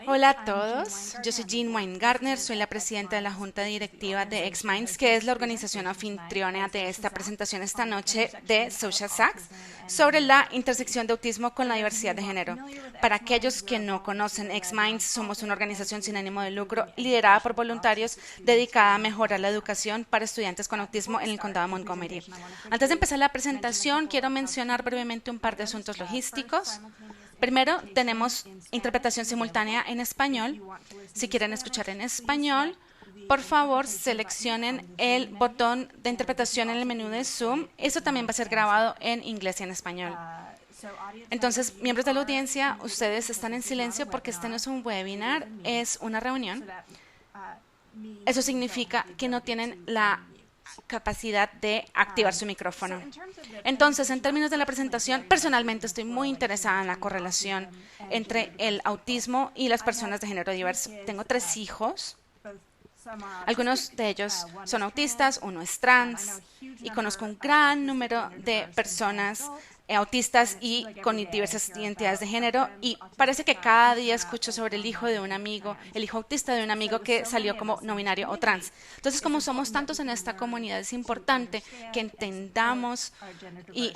Hola a todos, yo soy Jean Weingartner, soy la presidenta de la Junta Directiva de X-Minds, que es la organización anfitriona de esta presentación esta noche de Social Sachs sobre la intersección de autismo con la diversidad de género. Para aquellos que no conocen X-Minds, somos una organización sin ánimo de lucro liderada por voluntarios dedicada a mejorar la educación para estudiantes con autismo en el condado de Montgomery. Antes de empezar la presentación, quiero mencionar brevemente un par de asuntos logísticos. Primero, tenemos interpretación simultánea en español. Si quieren escuchar en español, por favor, seleccionen el botón de interpretación en el menú de Zoom. Eso también va a ser grabado en inglés y en español. Entonces, miembros de la audiencia, ustedes están en silencio porque este no es un webinar, es una reunión. Eso significa que no tienen la capacidad de activar su micrófono. Entonces, en términos de la presentación, personalmente estoy muy interesada en la correlación entre el autismo y las personas de género diverso. Tengo 3 hijos. Algunos de ellos son autistas, uno es trans, y conozco un gran número de personas autistas y con diversas identidades de género, y parece que cada día escucho sobre el hijo de un amigo, el hijo autista de un amigo que salió como no binario o trans. Entonces, como somos tantos en esta comunidad, es importante que entendamos y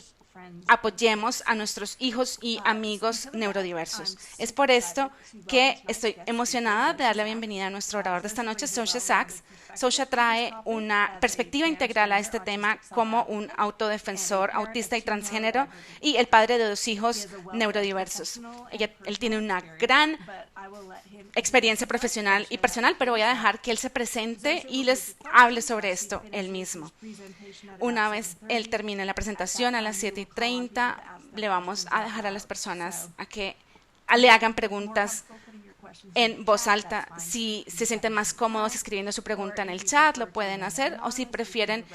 apoyemos a nuestros hijos y amigos neurodiversos. Es por esto que estoy emocionada de dar la bienvenida a nuestro orador de esta noche, Socia Sachs. Socia trae una perspectiva integral a este tema como un autodefensor autista y transgénero y el padre de 2 hijos neurodiversos. Él tiene una gran experiencia profesional y personal, pero voy a dejar que él se presente y les hable sobre esto él mismo. Una vez él termine la presentación a las 7:30, le vamos a dejar a las personas a que le hagan preguntas en voz alta. Si se sienten más cómodos escribiendo su pregunta en el chat, lo pueden hacer, o si prefieren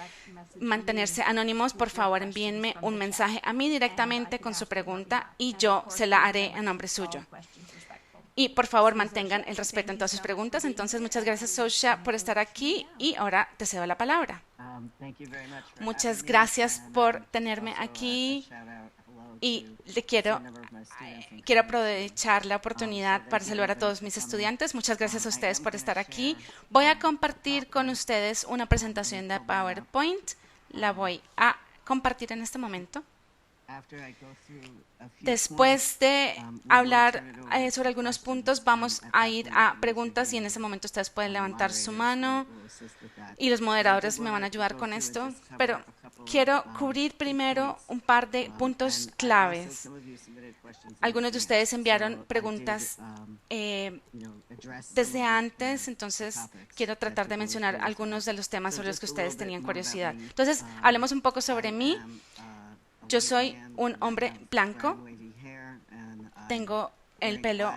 mantenerse anónimos, por favor envíenme un mensaje a mí directamente con su pregunta y yo se la haré a nombre suyo. Y por favor mantengan el respeto en todas sus preguntas. Entonces, muchas gracias, Socia, por estar aquí y ahora te cedo la palabra. Muchas gracias por tenerme aquí y quiero aprovechar la oportunidad para saludar a todos mis estudiantes. Muchas gracias a ustedes por estar aquí. Voy a compartir con ustedes una presentación de PowerPoint. La voy a compartir en este momento. Después de hablar sobre algunos puntos, vamos a ir a preguntas y en ese momento ustedes pueden levantar su mano y los moderadores me van a ayudar con esto. Pero quiero cubrir primero un par de puntos claves. Algunos de ustedes enviaron preguntas desde antes, entonces quiero tratar de mencionar algunos de los temas sobre los que ustedes tenían curiosidad. Entonces, hablemos un poco sobre mí. Yo soy un hombre blanco, tengo el pelo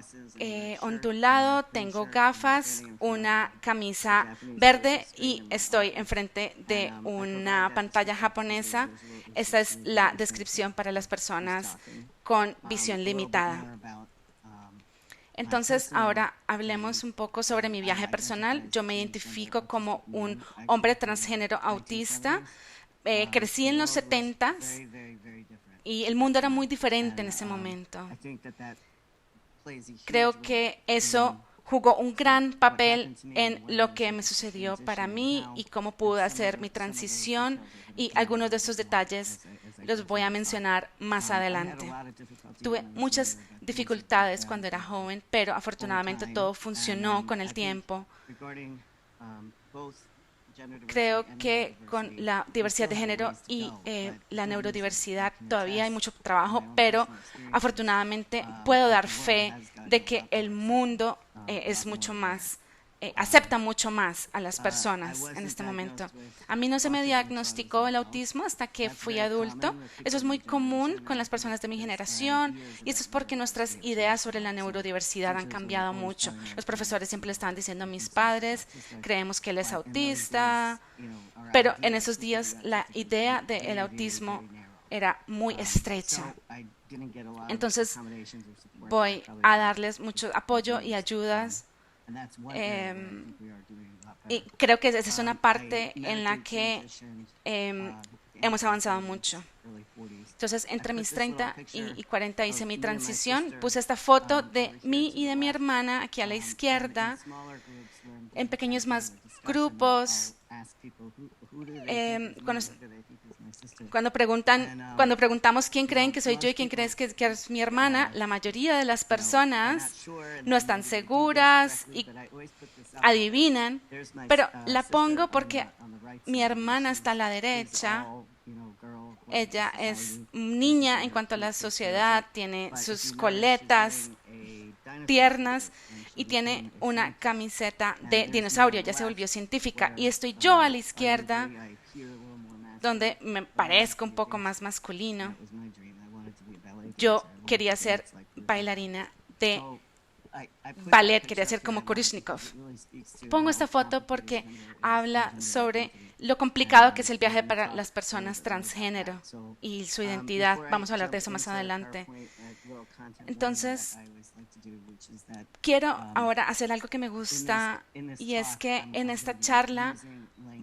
ondulado, tengo gafas, una camisa verde y estoy enfrente de una pantalla japonesa. Esta es la descripción para las personas con visión limitada. Entonces, ahora hablemos un poco sobre mi viaje personal. Yo me identifico como un hombre transgénero autista. Crecí en los 70s y el mundo era muy diferente en ese momento. Creo que eso jugó un gran papel en lo que me sucedió para mí y cómo pude hacer mi transición, y algunos de esos detalles los voy a mencionar más adelante. Tuve muchas dificultades cuando era joven, pero afortunadamente todo funcionó con el tiempo. Creo que con la diversidad de género y la neurodiversidad todavía hay mucho trabajo, pero afortunadamente puedo dar fe de que el mundo es mucho más, acepta mucho más a las personas en este momento. A mí no se me diagnosticó el autismo hasta que fui adulto. Eso es muy común con las personas de mi generación, y eso es porque nuestras ideas sobre la neurodiversidad han cambiado mucho. Los profesores siempre le estaban diciendo a mis padres, creemos que él es autista, pero en esos días la idea del autismo era muy estrecha. Entonces voy a darles mucho apoyo y ayudas. Y creo que esa es una parte en la que hemos avanzado mucho. Entonces, entre mis 30 y 40 hice mi transición. Puse esta foto de mí y de mi hermana aquí a la izquierda, en pequeños más grupos. Cuando preguntamos quién creen que soy yo y quién creen que es mi hermana, la mayoría de las personas no están seguras y adivinan, pero la pongo porque mi hermana está a la derecha. Ella es niña en cuanto a la sociedad, tiene sus coletas tiernas y tiene una camiseta de dinosaurio, ya se volvió científica. Y estoy yo a la izquierda, donde me parezco un poco más masculino. Yo quería ser bailarina de ballet, quería ser como Korishnikov. Pongo esta foto porque habla sobre lo complicado que es el viaje para las personas transgénero y su identidad. Vamos a hablar de eso más adelante. Entonces, quiero ahora hacer algo que me gusta, y es que en esta charla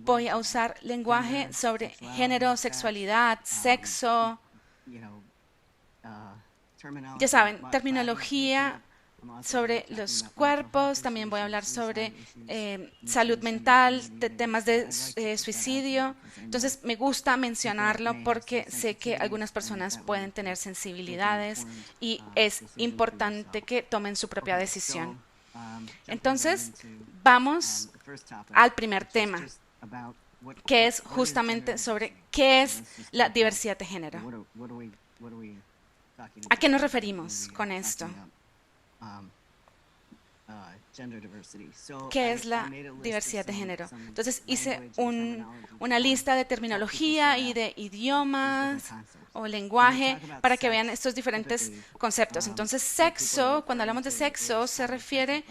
voy a usar lenguaje sobre género, sexualidad, sexo. Ya saben, terminología sobre los cuerpos. También voy a hablar sobre salud mental, de temas de suicidio. Entonces, me gusta mencionarlo porque sé que algunas personas pueden tener sensibilidades y es importante que tomen su propia decisión. Entonces, vamos al primer tema, que es justamente sobre qué es la diversidad de género. ¿A qué nos referimos con esto? ¿Qué es la diversidad de género? Entonces hice una lista de terminología y de idiomas o lenguaje para que vean estos diferentes conceptos. Entonces, sexo, cuando hablamos de sexo, se refiere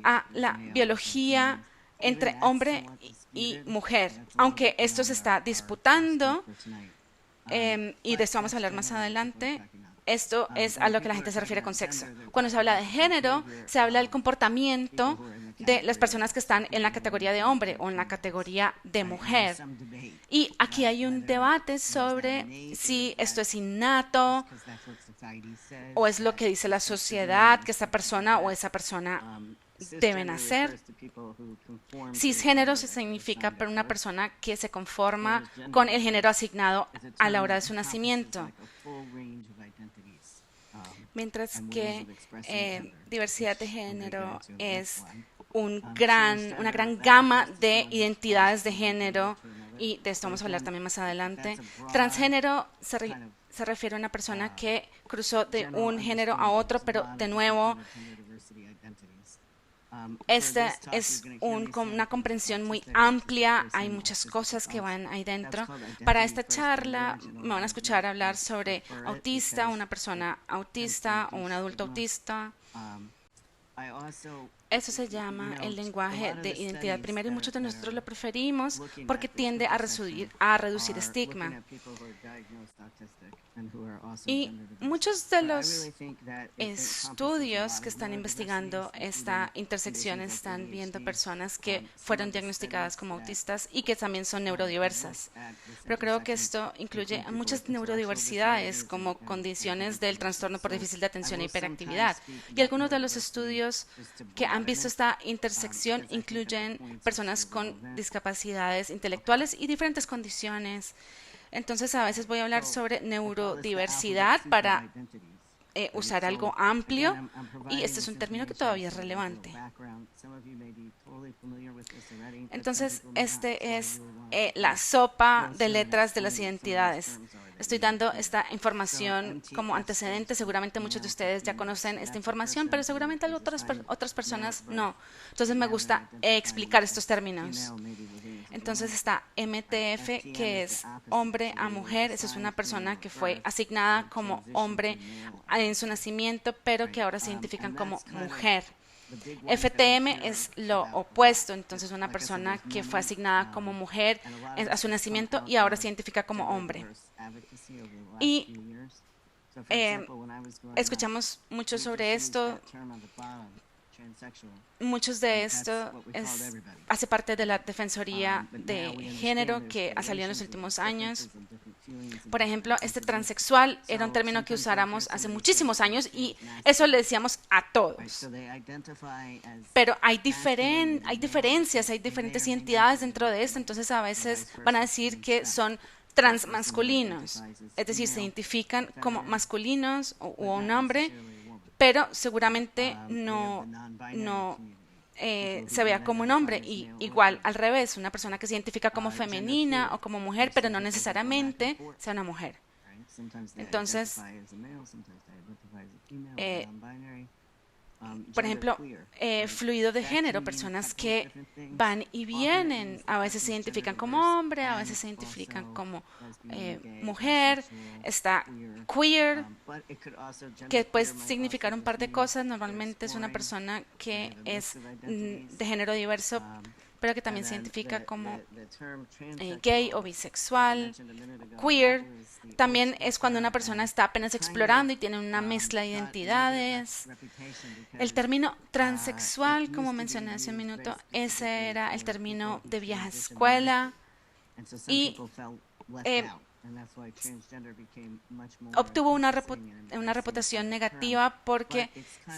a la biología entre hombre y mujer, aunque esto se está disputando, y de esto vamos a hablar más adelante. Esto es a lo que la gente se refiere con sexo. Cuando se habla de género, se habla del comportamiento de las personas que están en la categoría de hombre o en la categoría de mujer. Y aquí hay un debate sobre si esto es innato o es lo que dice la sociedad que esta persona o esa persona deben hacer. Cisgénero significa para una persona que se conforma con el género asignado a la hora de su nacimiento. Mientras que diversidad de género es una gran gama de identidades de género, y de esto vamos a hablar también más adelante. Transgénero se refiere a una persona que cruzó de un género a otro, pero de nuevo, esta es una comprensión muy amplia, hay muchas cosas que van ahí dentro. Para esta charla me van a escuchar hablar sobre autista, una persona autista o un adulto autista. Eso se llama el lenguaje de identidad primero, y muchos de nosotros lo preferimos porque tiende a reducir estigma. Y muchos de los estudios que están investigando esta intersección están viendo personas que fueron diagnosticadas como autistas y que también son neurodiversas. Pero creo que esto incluye a muchas neurodiversidades, como condiciones del trastorno por déficit de atención e hiperactividad. Y algunos de los estudios que han visto esta intersección incluyen personas con discapacidades intelectuales y diferentes condiciones. Entonces, a veces voy a hablar sobre neurodiversidad para usar algo amplio, y este es un término que todavía es relevante. Entonces, este es la sopa de letras de las identidades. Estoy dando esta información como antecedente. Seguramente muchos de ustedes ya conocen esta información, pero seguramente otras personas no. Entonces, me gusta explicar estos términos. Entonces está MTF, que es hombre a mujer. Esa es una persona que fue asignada como hombre en su nacimiento, pero que ahora se identifican como mujer. FTM es lo opuesto, entonces una persona que fue asignada como mujer a su nacimiento y ahora se identifica como hombre. Y escuchamos mucho sobre esto. muchos de esto hace parte de la Defensoría de Género que ha salido en los últimos años. Por ejemplo, transexual era un término que usáramos hace muchísimos años y eso le decíamos a todos. Pero hay diferencias, hay diferentes identidades dentro de esto, entonces a veces van a decir que son transmasculinos, es decir, se identifican como masculinos o un hombre, pero seguramente no se vea como un hombre. Y igual, al revés, una persona que se identifica como femenina o como mujer, pero no necesariamente sea una mujer. Entonces, por ejemplo, fluido de género, personas que van y vienen, a veces se identifican como hombre, a veces se identifican como mujer, está queer, que puede significar un par de cosas. Normalmente es una persona que es de género diverso, pero que también se identifica como gay o bisexual. Queer también es cuando una persona está apenas explorando y tiene una mezcla de identidades. El término transexual, como mencioné hace un minuto, ese era el término de vieja escuela y obtuvo una reputación negativa porque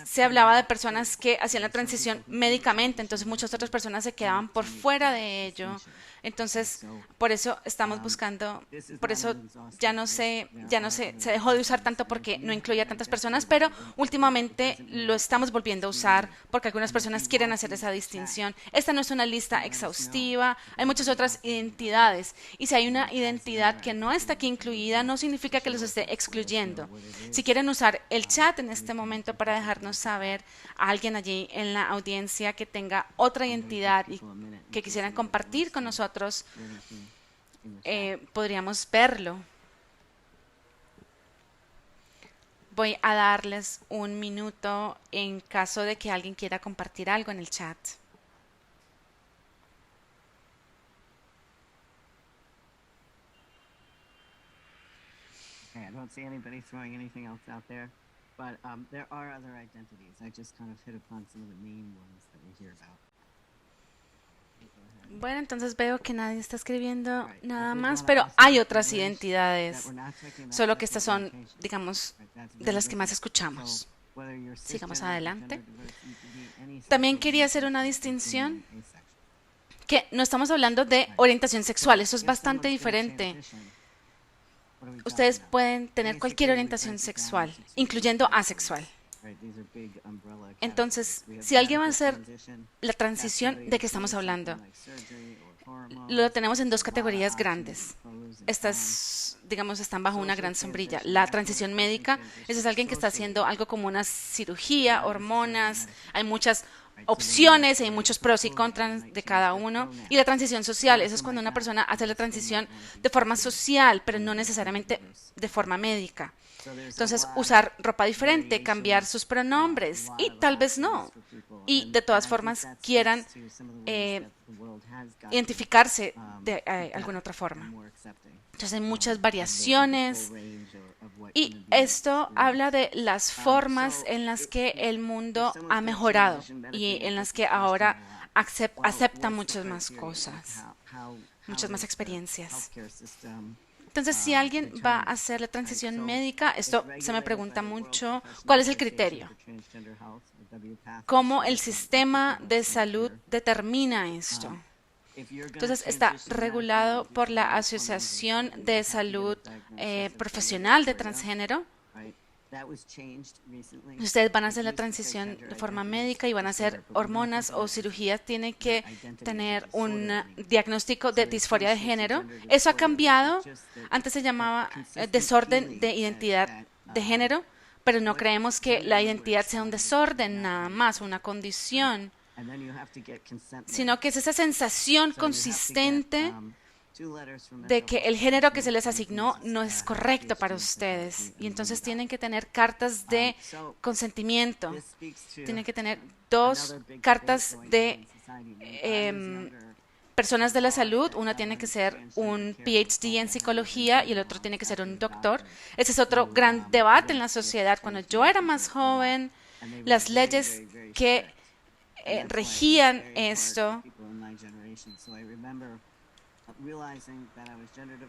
se hablaba de personas que hacían la transición médicamente, entonces muchas otras personas se quedaban por fuera de ello. Entonces, por eso estamos buscando, por eso se dejó de usar tanto porque no incluía tantas personas, pero últimamente lo estamos volviendo a usar porque algunas personas quieren hacer esa distinción. Esta no es una lista exhaustiva, hay muchas otras identidades y si hay una identidad que no está aquí incluida, no significa que los esté excluyendo. Si quieren usar el chat en este momento para dejarnos saber a alguien allí en la audiencia que tenga otra identidad y que quisieran compartir con nosotros, podríamos verlo. Voy a darles un minuto en caso de que alguien quiera compartir algo en el chat. I don't see anybody throwing anything else out there, but there are other identities. I just kind of hit upon some of the main ones that we hear about. Bueno, entonces veo que nadie está escribiendo nada más, pero hay otras identidades, solo que estas son, digamos, de las que más escuchamos. Sigamos adelante. También quería hacer una distinción, que no estamos hablando de orientación sexual, eso es bastante diferente. Ustedes pueden tener cualquier orientación sexual, incluyendo asexual. Entonces, si alguien va a hacer la transición, ¿de qué estamos hablando? Lo tenemos en dos categorías grandes. Estas, digamos, están bajo una gran sombrilla. La transición médica, ese es alguien que está haciendo algo como una cirugía, hormonas, hay muchas opciones, hay muchos pros y contras de cada uno. Y la transición social, eso es cuando una persona hace la transición de forma social, pero no necesariamente de forma médica. Entonces, usar ropa diferente, cambiar sus pronombres y tal vez no. Y de todas formas quieran identificarse de alguna otra forma. Entonces, hay muchas variaciones. Y esto habla de las formas en las que el mundo ha mejorado y en las que ahora acepta muchas más cosas, muchas más experiencias. Entonces, si alguien va a hacer la transición médica, esto se me pregunta mucho, ¿cuál es el criterio? ¿Cómo el sistema de salud determina esto? Entonces, está regulado por la Asociación de Salud Profesional de Transgénero. Si ustedes van a hacer la transición de forma médica y van a hacer hormonas o cirugías, tienen que tener un diagnóstico de disforia de género. Eso ha cambiado. Antes se llamaba desorden de identidad de género, pero no creemos que la identidad sea un desorden nada más, una condición, sino que es esa sensación consistente de que el género que se les asignó no es correcto para ustedes. Y entonces tienen que tener cartas de consentimiento. Tienen que tener 2 cartas de personas de la salud. Una tiene que ser un PhD en psicología y el otro tiene que ser un doctor. Ese es otro gran debate en la sociedad. Cuando yo era más joven, las leyes que regían esto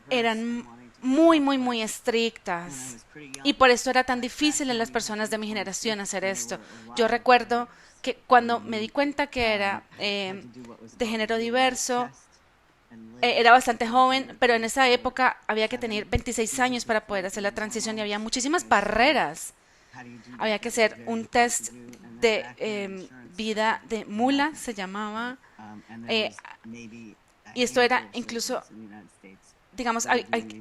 eran muy estrictas. Y por eso era tan difícil en las personas de mi generación hacer esto. Yo recuerdo que cuando me di cuenta que era de género diverso, era bastante joven, pero en esa época había que tener 26 años para poder hacer la transición y había muchísimas barreras. Había que hacer un test de vida de mula, se llamaba, y esto era incluso, digamos,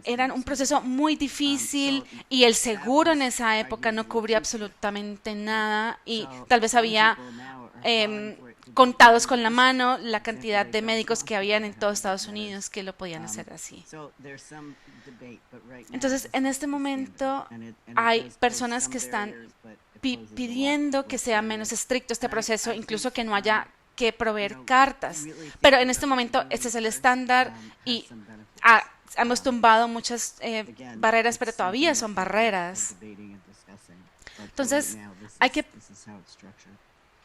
era un proceso muy difícil y el seguro en esa época no cubría absolutamente nada y tal vez había contados con la mano la cantidad de médicos que habían en todo Estados Unidos que lo podían hacer así. Entonces, en este momento hay personas que están pidiendo que sea menos estricto este proceso, incluso que no haya que proveer cartas. Pero en este momento este es el estándar y hemos tumbado muchas barreras, pero todavía son barreras. Entonces, hay que,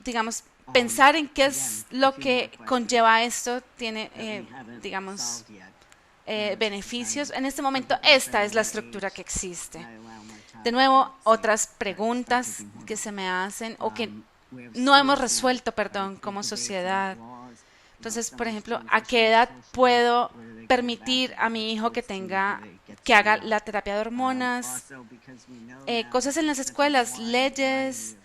digamos, pensar en qué es lo que conlleva esto. Tiene, digamos, beneficios. En este momento, esta es la estructura que existe. De nuevo, otras preguntas que se me hacen o que no hemos resuelto, perdón, como sociedad. Entonces, por ejemplo, ¿a qué edad puedo permitir a mi hijo que haga la terapia de hormonas? Cosas en las escuelas, leyes,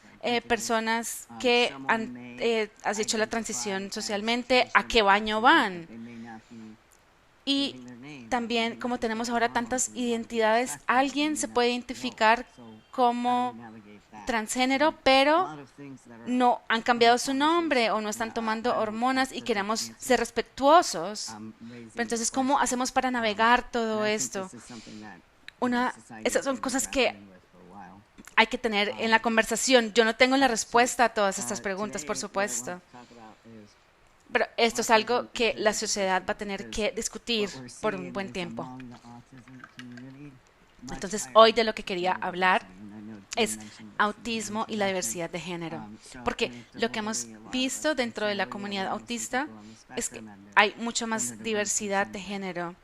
personas que han hecho la transición socialmente, ¿a qué baño van? Y también, como tenemos ahora tantas identidades, alguien se puede identificar como transgénero, pero no han cambiado su nombre o no están tomando hormonas y queremos ser respetuosos. Pero entonces, ¿cómo hacemos para navegar todo esto? Esas son cosas que hay que tener en la conversación. Yo no tengo la respuesta a todas estas preguntas, por supuesto. Pero esto es algo que la sociedad va a tener que discutir por un buen tiempo. Entonces, hoy de lo que quería hablar es autismo y la diversidad de género. Porque lo que hemos visto dentro de la comunidad autista es que hay mucha más diversidad de género.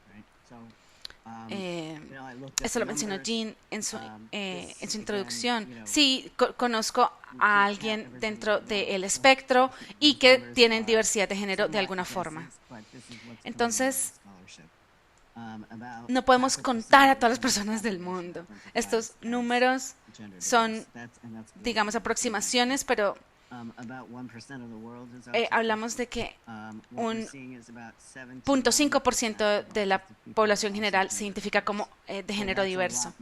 Eso lo mencionó Jean en su introducción. Sí, conozco a alguien dentro del espectro y que tienen diversidad de género de alguna forma. Entonces, no podemos contar a todas las personas del mundo. Estos números son, digamos, aproximaciones, pero hablamos de que un 0.5% de la población general se identifica como de género diverso.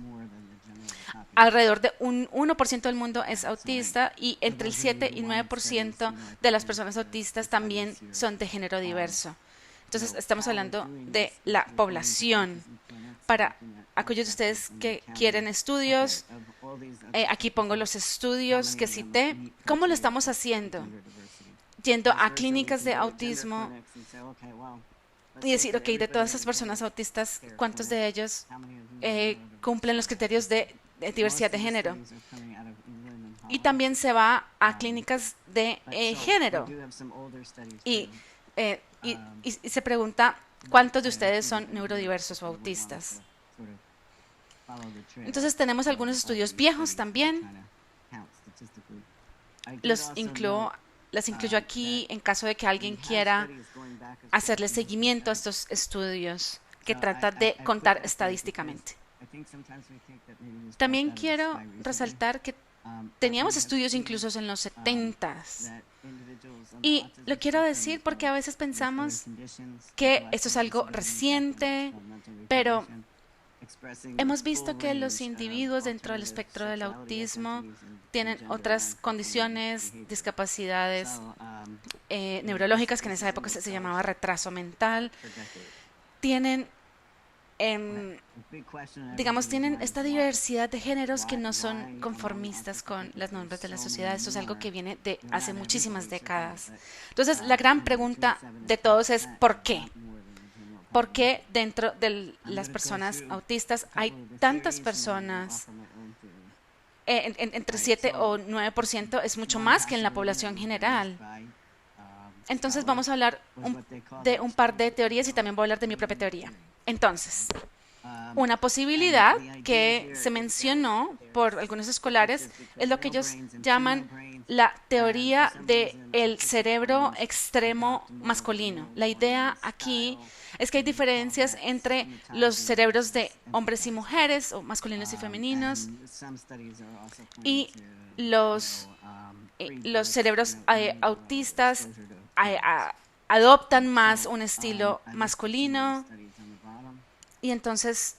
Alrededor de un 1% del mundo es autista y entre el 7 y 9% de las personas autistas también son de género diverso. Entonces, estamos hablando de la población. Para aquellos de ustedes que quieren estudios, aquí pongo los estudios que cité. ¿Cómo lo estamos haciendo? Yendo a clínicas de autismo y decir, ok, de todas esas personas autistas, ¿cuántos de ellos cumplen los criterios de diversidad de género? Y también se va a clínicas de género. Y se pregunta, ¿cuántos de ustedes son neurodiversos o autistas? Entonces tenemos algunos estudios viejos también. Las incluyo aquí en caso de que alguien quiera hacerle seguimiento a estos estudios que trata de contar estadísticamente. También quiero resaltar que teníamos estudios incluso en los 70s. Y lo quiero decir porque a veces pensamos que esto es algo reciente, pero hemos visto que los individuos dentro del espectro del autismo tienen otras condiciones, discapacidades neurológicas, que en esa época se llamaba retraso mental. Tienen, digamos, tienen esta diversidad de géneros que no son conformistas con las normas de la sociedad. Esto es algo que viene de hace muchísimas décadas. Entonces, la gran pregunta de todos es ¿por qué? ¿Por qué dentro de las personas autistas hay tantas personas? Entre 7 o 9% es mucho más que en la población general. Entonces vamos a hablar de un par de teorías y también voy a hablar de mi propia teoría. Entonces, una posibilidad que se mencionó por algunos escolares es lo que ellos llaman la teoría del cerebro extremo masculino. La idea aquí es que hay diferencias entre los cerebros de hombres y mujeres, o masculinos y femeninos, y los cerebros autistas adoptan más un estilo masculino y entonces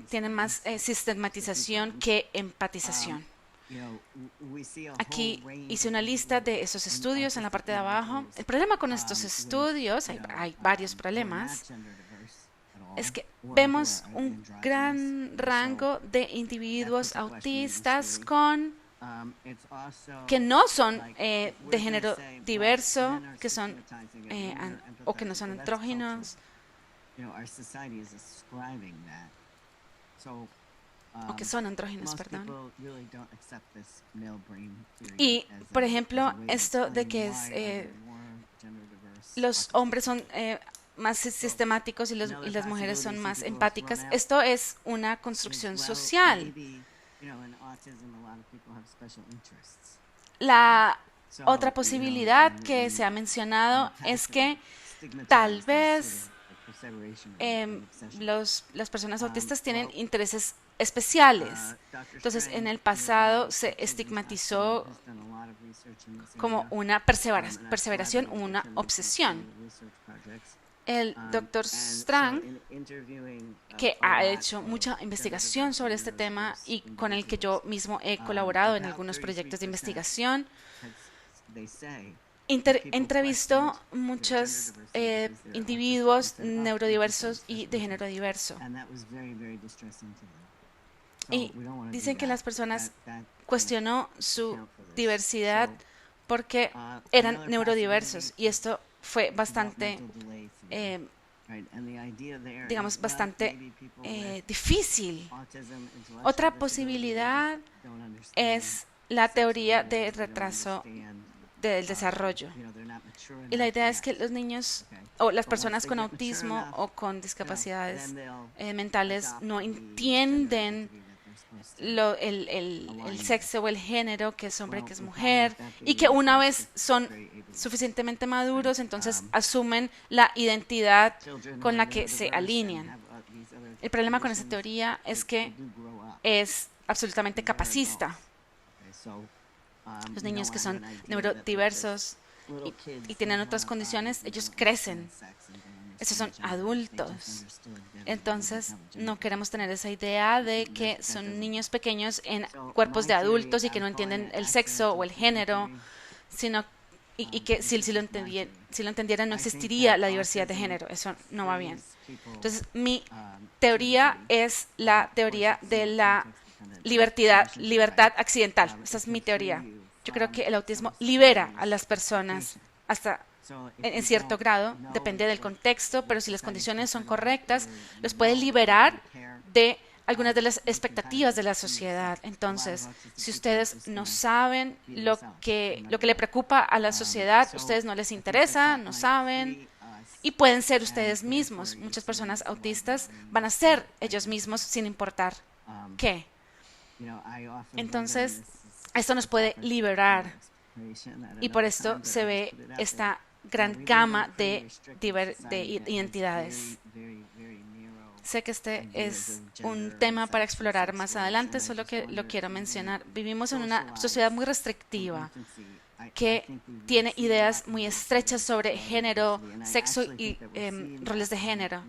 tienen más sistematización que empatización. Aquí hice una lista de esos estudios en la parte de abajo. El problema con estos estudios, hay varios problemas, es que vemos un gran rango de individuos autistas que no son de género diverso, que son o que no son andróginos, o que son andróginos, perdón. Y, por ejemplo, esto de que los hombres son más sistemáticos y las mujeres son más empáticas, esto es una construcción social. La otra posibilidad que se ha mencionado es que tal vez las personas autistas tienen intereses especiales. Entonces, en el pasado se estigmatizó como una perseveración, una obsesión. El doctor Strang, que ha hecho mucha investigación sobre este tema y con el que yo mismo he colaborado en algunos proyectos de investigación, entrevistó muchos individuos neurodiversos y de género diverso. Y dicen que las personas cuestionó su diversidad porque eran neurodiversos y esto fue bastante, digamos, bastante difícil. Otra posibilidad es la teoría de retraso del desarrollo. Y la idea es que los niños o las personas con autismo o con discapacidades mentales no entienden el sexo o el género, que es hombre, que es mujer, y que una vez son suficientemente maduros, entonces asumen la identidad con la que se alinean. El problema con esa teoría es que es absolutamente capacista. Los niños que son neurodiversos y tienen otras condiciones, ellos crecen. Esos son adultos. Entonces, no queremos tener esa idea de que son niños pequeños en cuerpos de adultos y que no entienden el sexo o el género, sino y que si lo entendieran no existiría la diversidad de género. Eso no va bien. Entonces, mi teoría es la teoría de la libertad accidental. Esa es mi teoría. Yo creo que el autismo libera a las personas hasta en cierto grado, depende del contexto, pero si las condiciones son correctas, los puede liberar de algunas de las expectativas de la sociedad. Entonces, si ustedes no saben lo que le preocupa a la sociedad, ustedes no les interesa, no saben, y pueden ser ustedes mismos. Muchas personas autistas van a ser ellos mismos sin importar qué. Entonces, esto nos puede liberar y por esto se ve esta gran gama de identidades. Sé que este es un tema para explorar más adelante, solo que lo quiero mencionar. Vivimos en una sociedad muy restrictiva que tiene ideas muy estrechas sobre género, sexo y roles de género.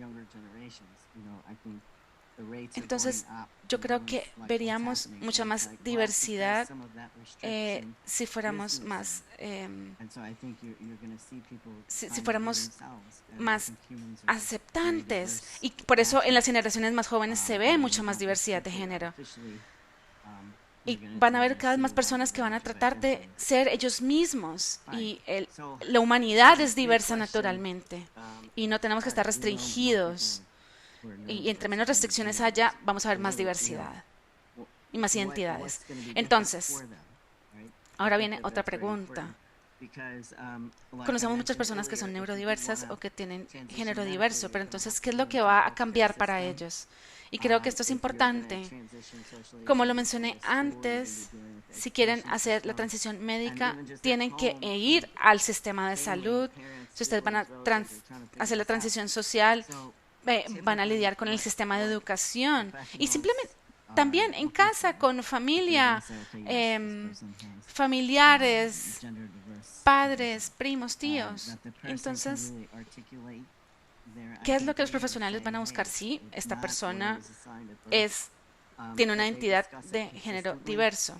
Entonces, yo creo que veríamos mucha más diversidad si fuéramos más si fuéramos más aceptantes. Y por eso en las generaciones más jóvenes se ve mucha más diversidad de género. Y van a haber cada vez más personas que van a tratar de ser ellos mismos. Y la humanidad es diversa naturalmente. Y no tenemos que estar restringidos. Y entre menos restricciones haya, vamos a ver más diversidad y más identidades. Entonces, ahora viene otra pregunta. Conocemos muchas personas que son neurodiversas o que tienen género diverso, pero entonces, ¿qué es lo que va a cambiar para ellos? Y creo que esto es importante. Como lo mencioné antes, si quieren hacer la transición médica, tienen que ir al sistema de salud. Si ustedes van a hacer la transición social, van a lidiar con el sistema de educación y simplemente también en casa, con familia, familiares, padres, primos, tíos. Entonces, ¿qué es lo que los profesionales van a buscar? Sí, esta persona tiene una identidad de género diverso.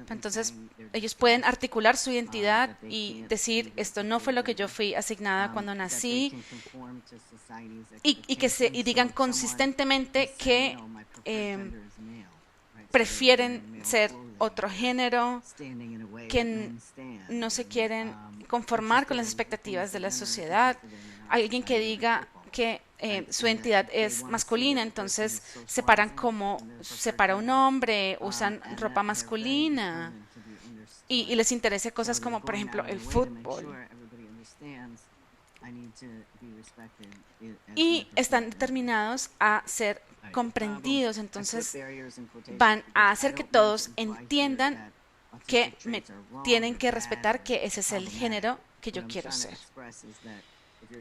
Entonces, ellos pueden articular su identidad y decir, esto no fue lo que yo fui asignada cuando nací, y digan consistentemente que prefieren ser otro género, que no se quieren conformar con las expectativas de la sociedad. Alguien que diga que su identidad es masculina, entonces separan como separa un hombre, usan ropa masculina y les interesa cosas como, por ejemplo, el fútbol. Y están determinados a ser comprendidos, entonces van a hacer que todos entiendan que me tienen que respetar que ese es el género que yo quiero ser.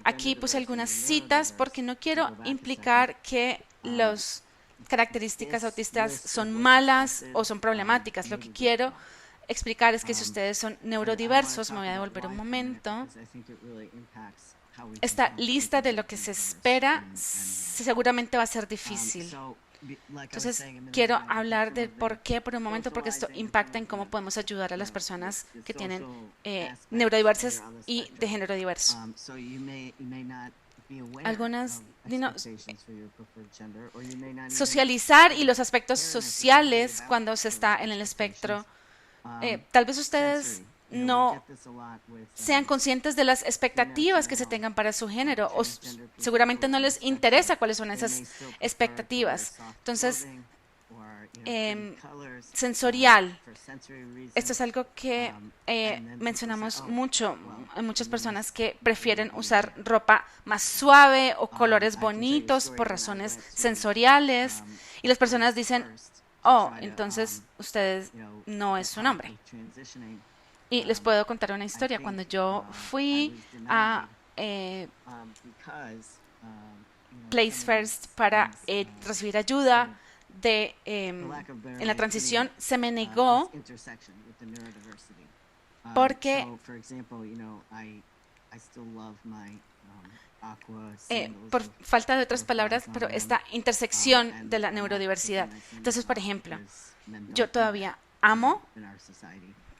Aquí puse algunas citas porque no quiero implicar que las características autistas son malas o son problemáticas. Lo que quiero explicar es que si ustedes son neurodiversos, me voy a devolver un momento, esta lista de lo que se espera seguramente va a ser difícil. Entonces, quiero hablar del por qué por un momento, porque esto impacta en cómo podemos ayudar a las personas que tienen neurodiversas y de género diverso. Algunas, socializar y los aspectos sociales cuando se está en el espectro. Tal vez ustedes no sean conscientes de las expectativas que se tengan para su género o seguramente no les interesa cuáles son esas expectativas. Entonces, sensorial. Esto es algo que mencionamos mucho. Hay muchas personas que prefieren usar ropa más suave o colores bonitos por razones sensoriales y las personas dicen, oh, entonces ustedes no es un hombre. Y les puedo contar una historia. Cuando yo fui a Place First para recibir ayuda en la transición, se me negó porque por falta de otras palabras, pero esta intersección de la neurodiversidad. Entonces, por ejemplo, yo todavía amo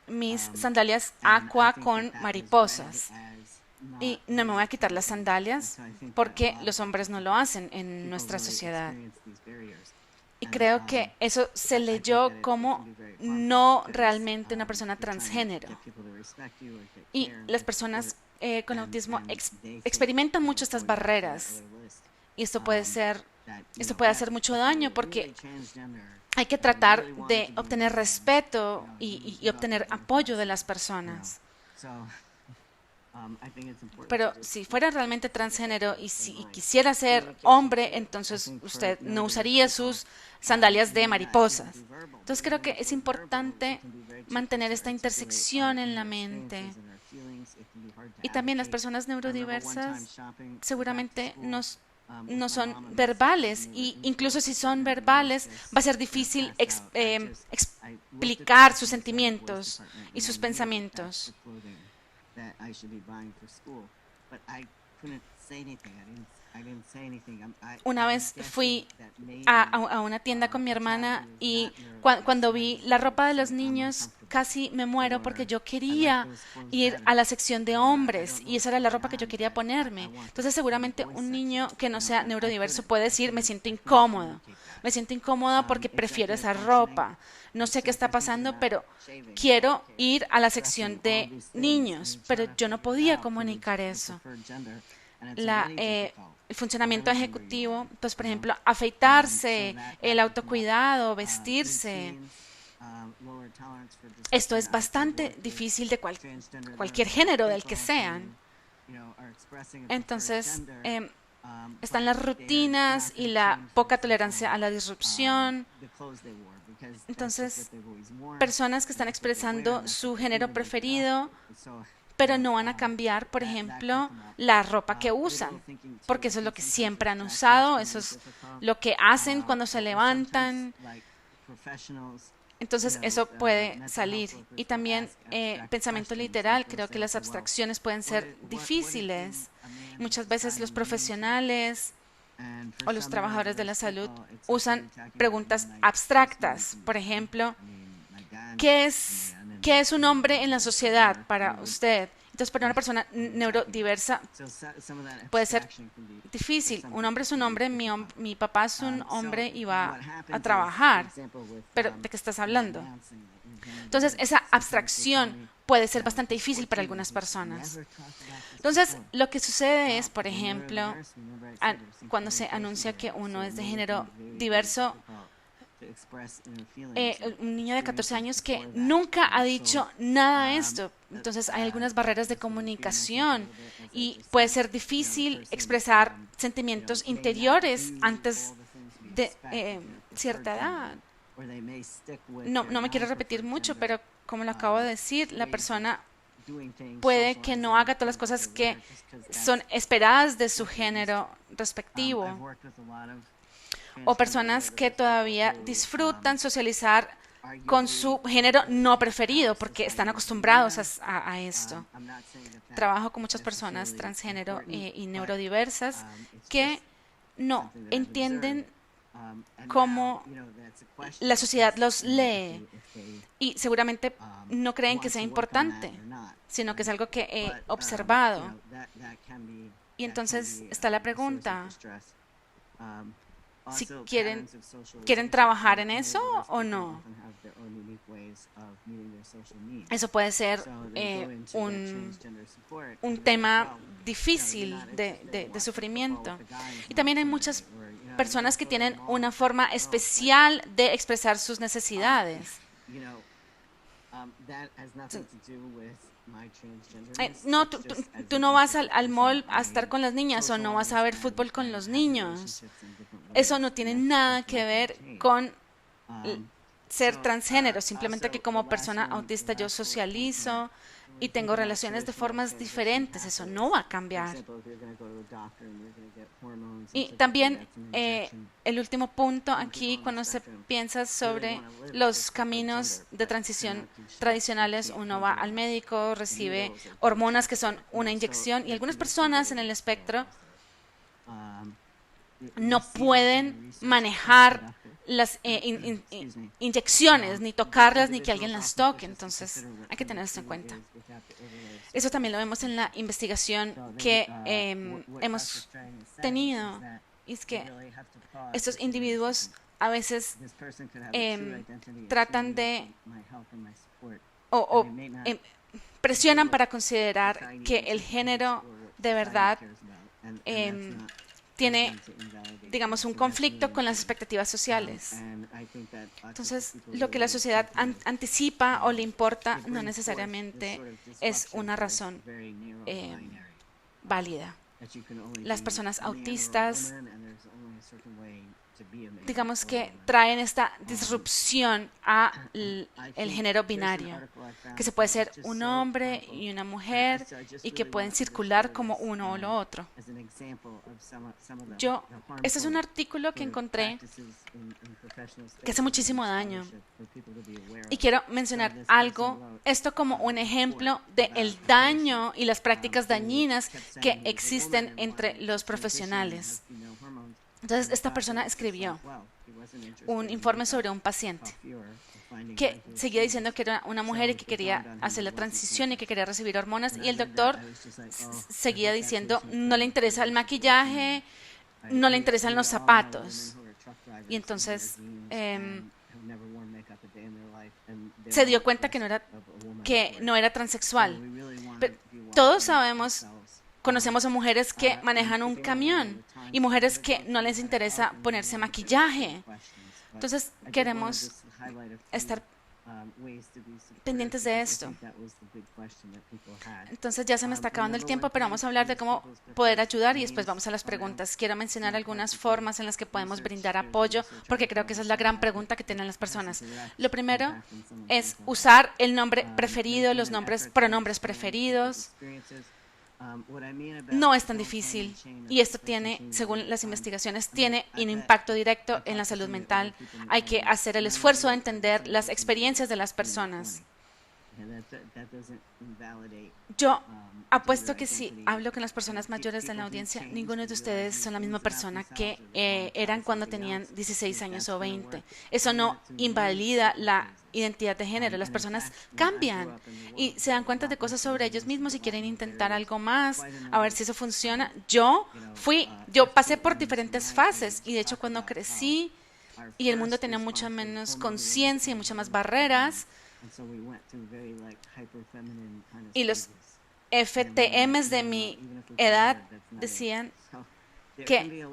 mis sandalias aqua con mariposas y no me voy a quitar las sandalias porque los hombres no lo hacen en nuestra sociedad. Y creo que eso se leyó como no realmente una persona transgénero. Y las personas con autismo experimentan mucho estas barreras. Y esto puede hacer mucho daño porque hay que tratar de obtener respeto y obtener apoyo de las personas. Pero si fuera realmente transgénero y si quisiera ser hombre, entonces usted no usaría sus sandalias de mariposas. Entonces creo que es importante mantener esta intersección en la mente. Y también las personas neurodiversas seguramente no son verbales, y incluso si son verbales va a ser difícil explicar sus sentimientos y sus pensamientos. Una vez fui a una tienda con mi hermana y cuando vi la ropa de los niños casi me muero porque yo quería ir a la sección de hombres y esa era la ropa que yo quería ponerme. Entonces seguramente un niño que no sea neurodiverso puede decir, me siento incómodo porque prefiero esa ropa. No sé qué está pasando, pero quiero ir a la sección de niños, pero yo no podía comunicar eso. El funcionamiento ejecutivo, pues por ejemplo, afeitarse, el autocuidado, vestirse, Esto es bastante difícil de cualquier género del que sean. Entonces, están las rutinas y la poca tolerancia a la disrupción. Entonces, personas que están expresando su género preferido, pero no van a cambiar, por ejemplo, la ropa que usan, porque eso es lo que siempre han usado, eso es lo que hacen cuando se levantan. Entonces, eso puede salir. Y también pensamiento literal, creo que las abstracciones pueden ser difíciles. Muchas veces los profesionales o los trabajadores de la salud usan preguntas abstractas. Por ejemplo, ¿qué es un hombre en la sociedad para usted? Entonces, para una persona neurodiversa puede ser difícil. Un hombre es un hombre, mi papá es un hombre y va a trabajar. Pero, ¿de qué estás hablando? Entonces, esa abstracción puede ser bastante difícil para algunas personas. Entonces, lo que sucede es, por ejemplo, cuando se anuncia que uno es de género diverso, un niño de 14 años que nunca ha dicho nada de esto. Entonces hay algunas barreras de comunicación y puede ser difícil expresar sentimientos interiores antes de cierta edad. No me quiero repetir mucho, pero como lo acabo de decir, la persona puede que no haga todas las cosas que son esperadas de su género respectivo. O personas que todavía disfrutan socializar con su género no preferido porque están acostumbrados a esto. Trabajo con muchas personas transgénero y neurodiversas que no entienden cómo la sociedad los lee y seguramente no creen que sea importante, sino que es algo que he observado. Y entonces está la pregunta, si quieren trabajar en eso o no. Eso puede ser un tema difícil de sufrimiento. Y también hay muchas personas que tienen una forma especial de expresar sus necesidades. No, tú no vas al mall a estar con las niñas o no vas a ver fútbol con los niños. Eso no tiene nada que ver con ser transgénero, simplemente que como persona autista yo socializo y tengo relaciones de formas diferentes, eso no va a cambiar. Y también el último punto aquí, cuando se piensa sobre los caminos de transición tradicionales, uno va al médico, recibe hormonas que son una inyección y algunas personas en el espectro no pueden manejar las inyecciones, ni tocarlas, ni que alguien las toque. Entonces, hay que tener esto en cuenta. Eso también lo vemos en la investigación que hemos tenido. Y es que estos individuos a veces tratan de o presionan para considerar que el género de verdad tiene, digamos, un conflicto con las expectativas sociales. Entonces, lo que la sociedad anticipa o le importa no necesariamente es una razón válida. Las personas autistas, digamos que traen esta disrupción a el género binario, que se puede ser un hombre y una mujer y que pueden circular como uno o lo otro. Este es un artículo que encontré que hace muchísimo daño y quiero mencionar esto como un ejemplo del daño y las prácticas dañinas que existen entre los profesionales. Entonces, esta persona escribió un informe sobre un paciente que seguía diciendo que era una mujer y que quería hacer la transición y que quería recibir hormonas, y el doctor seguía diciendo no le interesa el maquillaje, no le interesan los zapatos. Y entonces se dio cuenta que no era transexual. Pero todos conocemos a mujeres que manejan un camión y mujeres que no les interesa ponerse maquillaje. Entonces queremos estar pendientes de esto. Entonces ya se me está acabando el tiempo, pero vamos a hablar de cómo poder ayudar y después vamos a las preguntas. Quiero mencionar algunas formas en las que podemos brindar apoyo, porque creo que esa es la gran pregunta que tienen las personas. Lo primero es usar el nombre preferido, los pronombres preferidos. No es tan difícil y esto tiene, según las investigaciones, tiene un impacto directo en la salud mental. Hay que hacer el esfuerzo de entender las experiencias de las personas. Yo apuesto que si hablo con las personas mayores de la audiencia, ninguno de ustedes son la misma persona que eran cuando tenían 16 años o 20. Eso no invalida la identidad de género. Las personas cambian y se dan cuenta de cosas sobre ellos mismos y quieren intentar algo más, a ver si eso funciona. Yo pasé por diferentes fases y de hecho cuando crecí y el mundo tenía mucha menos conciencia y muchas más barreras, y los FTMs de mi edad decían que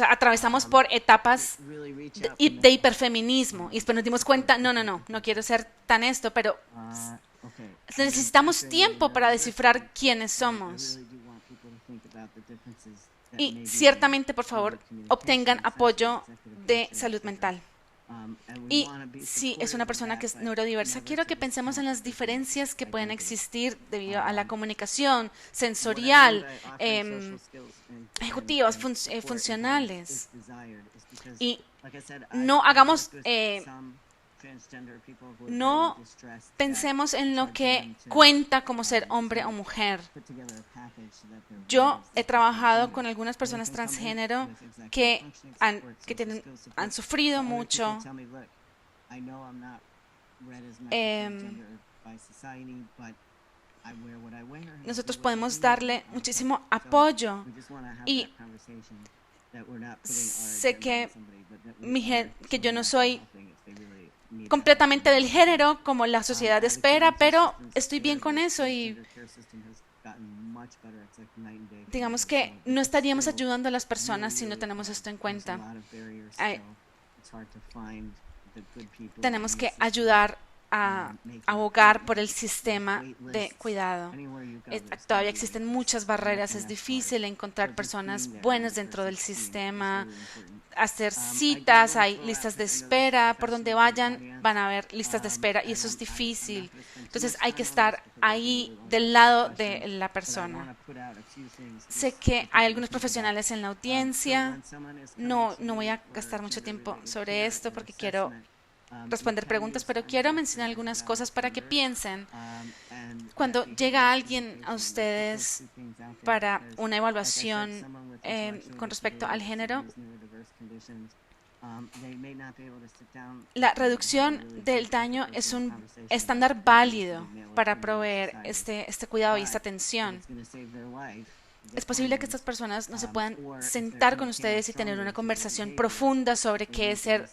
atravesamos por etapas de hiperfeminismo y después nos dimos cuenta, no quiero ser tan esto, pero necesitamos tiempo para descifrar quiénes somos. Y ciertamente, por favor, obtengan apoyo de salud mental. Y si es una persona que es neurodiversa, quiero que pensemos en las diferencias que pueden existir debido a la comunicación sensorial, ejecutivas, funcionales. Y no pensemos en lo que cuenta como ser hombre o mujer. Yo he trabajado con algunas personas transgénero que han sufrido mucho. Nosotros podemos darle muchísimo apoyo y sé que yo no soy completamente del género como la sociedad espera, pero estoy bien con eso y digamos que no estaríamos ayudando a las personas si no tenemos esto en cuenta. Tenemos que ayudar a abogar por el sistema de cuidado. Todavía existen muchas barreras, es difícil encontrar personas buenas dentro del sistema, hacer citas, hay listas de espera, por donde vayan van a haber listas de espera y eso es difícil. Entonces hay que estar ahí del lado de la persona. Sé que hay algunos profesionales en la audiencia, no voy a gastar mucho tiempo sobre esto porque quiero responder preguntas, pero quiero mencionar algunas cosas para que piensen. Cuando llega alguien a ustedes para una evaluación con respecto al género, la reducción del daño es un estándar válido para proveer este cuidado y esta atención. Es posible que estas personas no se puedan sentar con ustedes y tener una conversación profunda sobre qué es ser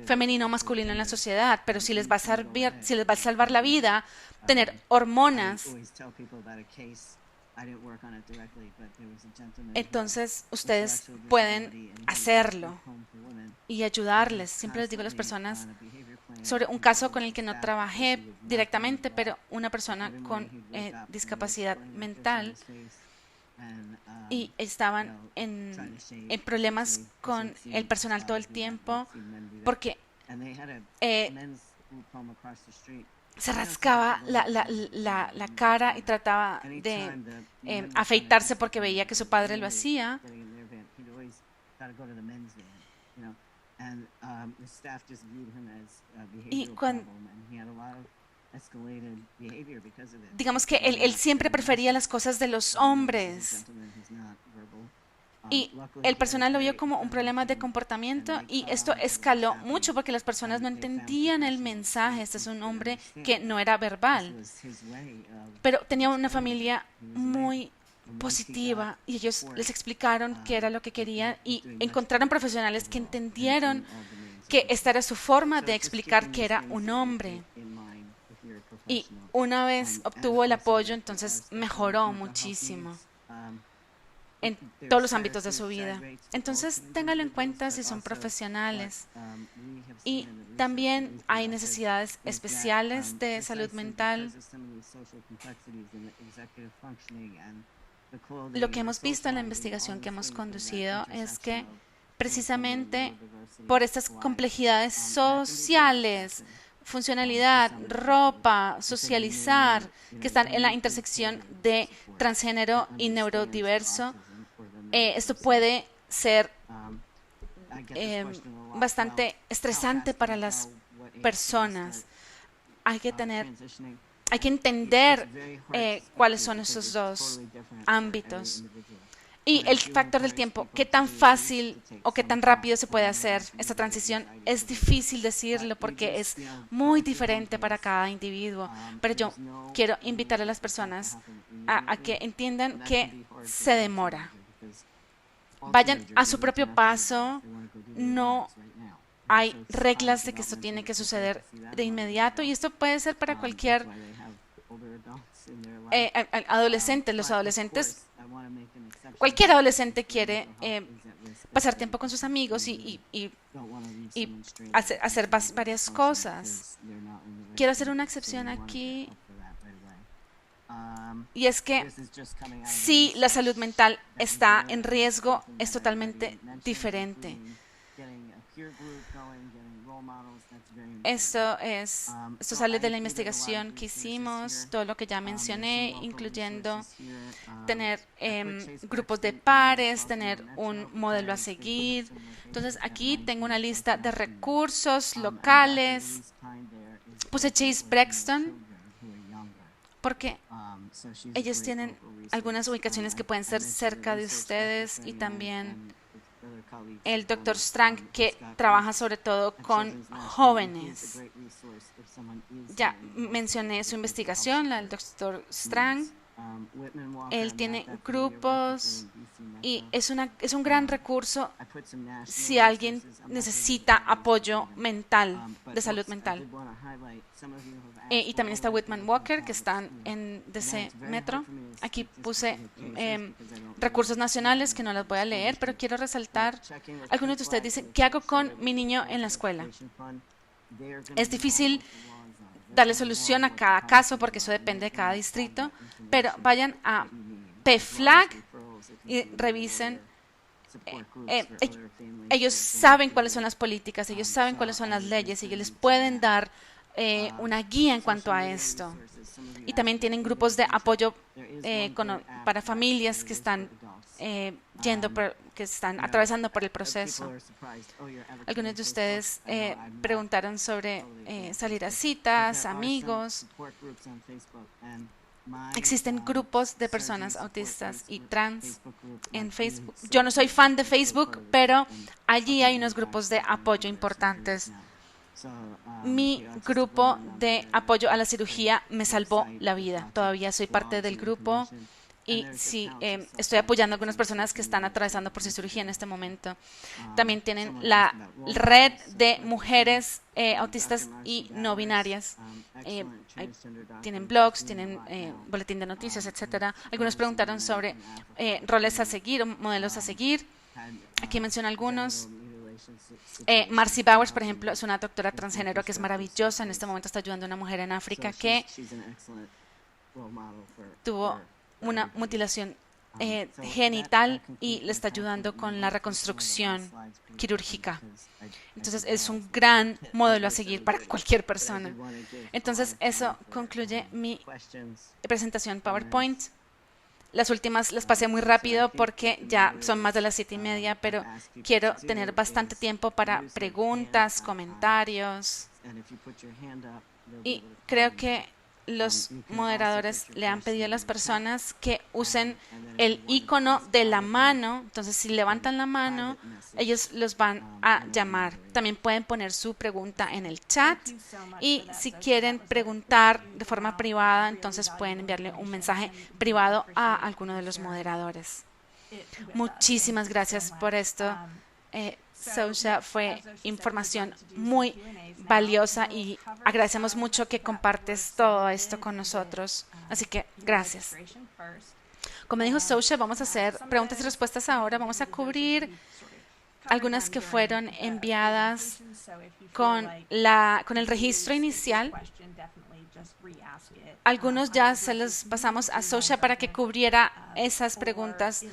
femenino o masculino en la sociedad, pero si les va a salvar la vida, tener hormonas, entonces ustedes pueden hacerlo y ayudarles. Siempre les digo a las personas sobre un caso con el que no trabajé directamente, pero una persona con discapacidad mental, y estaban en problemas con el personal todo el tiempo porque se rascaba la cara y trataba de afeitarse porque veía que su padre lo hacía. Y digamos que él siempre prefería las cosas de los hombres. Y el personal lo vio como un problema de comportamiento y esto escaló mucho porque las personas no entendían el mensaje. Este es un hombre que no era verbal, pero tenía una familia muy positiva y ellos les explicaron qué era lo que querían y encontraron profesionales que entendieron que esta era su forma de explicar que era un hombre. Y una vez obtuvo el apoyo, entonces mejoró muchísimo. en todos los ámbitos de su vida. Entonces, téngalo en cuenta si son profesionales. Y también hay necesidades especiales de salud mental. Lo que hemos visto en la investigación que hemos conducido es que precisamente por estas complejidades sociales, funcionalidad, ropa, socializar, que están en la intersección de transgénero y neurodiverso, esto puede ser bastante estresante para las personas. Hay que entender cuáles son esos dos ámbitos. Y el factor del tiempo, qué tan fácil o qué tan rápido se puede hacer esta transición, es difícil decirlo porque es muy diferente para cada individuo. Pero yo quiero invitar a las personas a que entiendan que se demora. Vayan a su propio paso. No hay reglas de que esto tiene que suceder de inmediato y esto puede ser para cualquier adolescente. Los adolescentes, cualquier adolescente quiere pasar tiempo con sus amigos y hacer varias cosas. Quiero hacer una excepción aquí. Y es que si la salud mental está en riesgo, es totalmente diferente. Esto sale de la investigación que hicimos, todo lo que ya mencioné, incluyendo tener grupos de pares, tener un modelo a seguir. Entonces, aquí tengo una lista de recursos locales. Puse Chase Braxton porque ellos tienen algunas ubicaciones que pueden ser cerca de ustedes y también el Dr. Strang, que trabaja sobre todo con jóvenes. Ya mencioné su investigación, la del Dr. Strang. Él tiene grupos y es un gran recurso si alguien necesita apoyo mental, de salud mental. Y también está Whitman Walker, que están en DC Metro. Aquí puse recursos nacionales que no los voy a leer, pero quiero resaltar. Algunos de ustedes dicen, ¿qué hago con mi niño en la escuela? Es difícil darle solución a cada caso porque eso depende de cada distrito, pero vayan a PFLAG y revisen. Ellos saben cuáles son las políticas, ellos saben cuáles son las leyes y ellos les pueden dar una guía en cuanto a esto. Y también tienen grupos de apoyo para familias que están que están atravesando por el proceso. Algunos de ustedes preguntaron sobre salir a citas, amigos. Existen grupos de personas autistas y trans en Facebook. Yo no soy fan de Facebook, pero allí hay unos grupos de apoyo importantes. Mi grupo de apoyo a la cirugía me salvó la vida. Todavía soy parte del grupo y sí, estoy apoyando a algunas personas que están atravesando por su cirugía en este momento. También tienen la red de mujeres autistas y no binarias. Tienen blogs, tienen boletín de noticias, etcétera. Algunos preguntaron sobre roles a seguir o modelos a seguir. Aquí menciono algunos. Marcy Bowers, por ejemplo, es una doctora transgénero que es maravillosa. En este momento está ayudando a una mujer en África que tuvo una mutilación genital y le está ayudando con la reconstrucción quirúrgica. Entonces es un gran modelo a seguir para cualquier persona. Entonces eso concluye mi presentación PowerPoint. Las últimas las pasé muy rápido porque ya son más de las 7:30, pero quiero tener bastante tiempo para preguntas, comentarios. Y creo que los moderadores le han pedido a las personas que usen el icono de la mano. Entonces, si levantan la mano, ellos los van a llamar. También pueden poner su pregunta en el chat. Y si quieren preguntar de forma privada, entonces pueden enviarle un mensaje privado a alguno de los moderadores. Muchísimas gracias por esto. Sosha, fue información muy valiosa y agradecemos mucho que compartes todo esto con nosotros. Así que gracias. Como dijo Sosha, vamos a hacer preguntas y respuestas ahora. Vamos a cubrir algunas que fueron enviadas con el registro inicial. Algunos ya se los pasamos a Sosha para que cubriera esas preguntas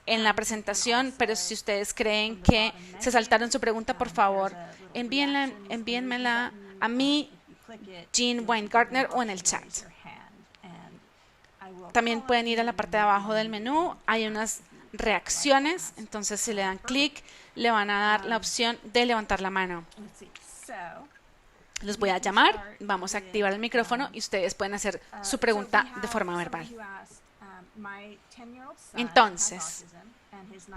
en la presentación, pero si ustedes creen que se saltaron su pregunta, por favor, envíenmela a mí, Jean Weingartner, o en el chat. También pueden ir a la parte de abajo del menú, hay unas reacciones, entonces si le dan clic, le van a dar la opción de levantar la mano. Los voy a llamar, vamos a activar el micrófono y ustedes pueden hacer su pregunta de forma verbal. Entonces,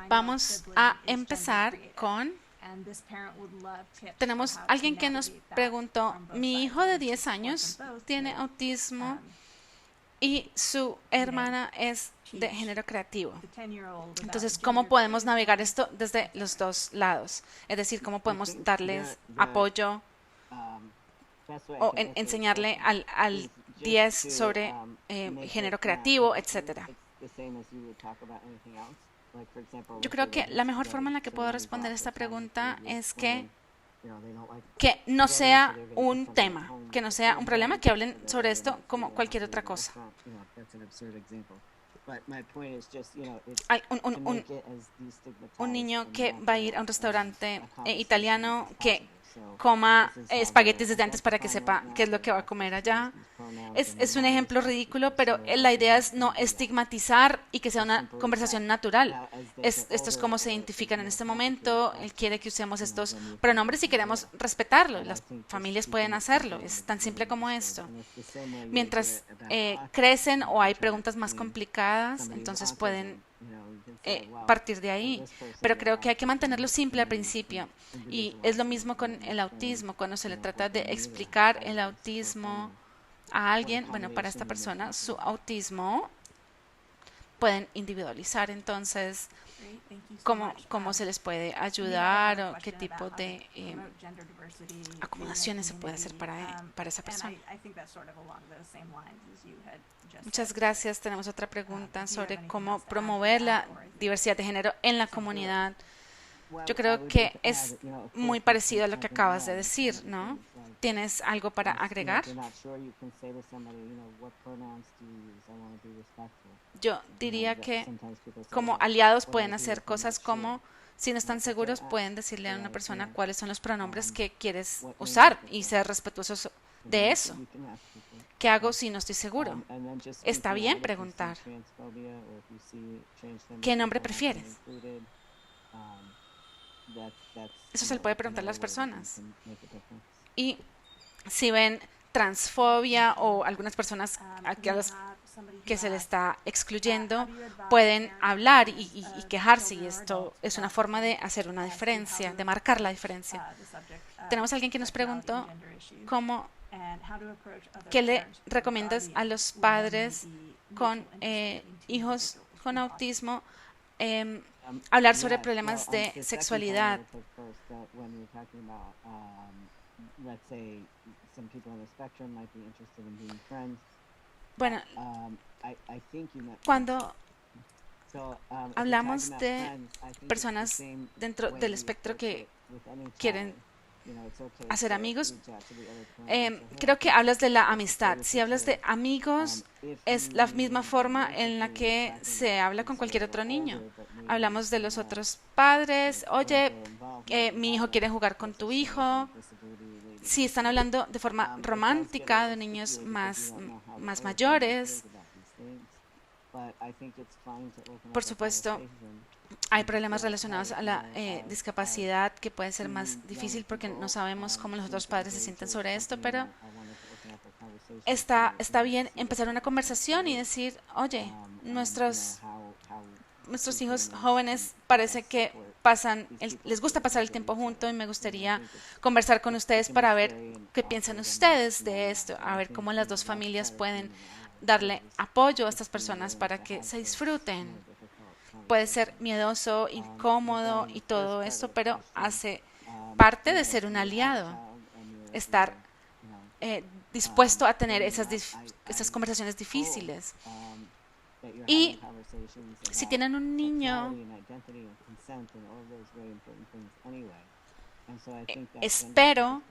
vamos a empezar con... Tenemos alguien que nos preguntó, mi hijo de 10 años tiene autismo y su hermana es de género creativo. Entonces, ¿cómo podemos navegar esto desde los dos lados? Es decir, ¿cómo podemos darles apoyo o enseñarle al 10 sobre género creativo, etcétera? Yo creo que la mejor forma en la que puedo responder esta pregunta es que no sea un tema, que no sea un problema, que hablen sobre esto como cualquier otra cosa. Hay un niño que va a ir a un restaurante italiano que coma espaguetis desde antes para que sepa qué es lo que va a comer allá. Es un ejemplo ridículo, pero la idea es no estigmatizar y que sea una conversación natural. Esto es cómo se identifican en este momento. Él quiere que usemos estos pronombres y queremos respetarlo. Las familias pueden hacerlo. Es tan simple como esto. Mientras crecen o hay preguntas más complicadas, entonces pueden partir de ahí, pero creo que hay que mantenerlo simple al principio, y es lo mismo con el autismo. Cuando se le trata de explicar el autismo a alguien, bueno, para esta persona su autismo, pueden individualizar entonces cómo se les puede ayudar o qué tipo de acomodaciones se puede hacer para esa persona. Muchas gracias. Tenemos otra pregunta sobre cómo promover la diversidad de género en la comunidad. Yo creo que es muy parecido a lo que acabas de decir, ¿no? ¿Tienes algo para agregar? Yo diría que como aliados pueden hacer cosas como, si no están seguros, pueden decirle a una persona cuáles son los pronombres que quieres usar y ser respetuosos de eso. ¿Qué hago si no estoy seguro? Está bien preguntar. ¿Qué nombre prefieres? Eso se le puede preguntar a las personas. Y si ven transfobia o algunas personas a las que se les está excluyendo, pueden hablar y quejarse, y esto es una forma de hacer una diferencia, de marcar la diferencia. Tenemos a alguien que nos preguntó ¿qué le recomiendas a los padres con hijos con autismo hablar sobre problemas de sexualidad? Bueno, cuando hablamos de personas dentro del espectro que quieren hacer amigos, creo que hablas de la amistad. Si hablas de amigos, es la misma forma en la que se habla con cualquier otro niño. Hablamos de los otros padres. Oye, mi hijo quiere jugar con tu hijo. Si están hablando de forma romántica de niños más mayores, por supuesto, hay problemas relacionados a la discapacidad que puede ser más difícil porque no sabemos cómo los otros padres se sienten sobre esto, pero está bien empezar una conversación y decir, oye, nuestros hijos jóvenes parece que les gusta pasar el tiempo juntos, y me gustaría conversar con ustedes para ver qué piensan ustedes de esto, a ver cómo las dos familias pueden darle apoyo a estas personas para que se disfruten. Puede ser miedoso, incómodo y todo esto, pero hace parte de ser un aliado, estar dispuesto a tener esas conversaciones difíciles. Y si tienen un niño, espero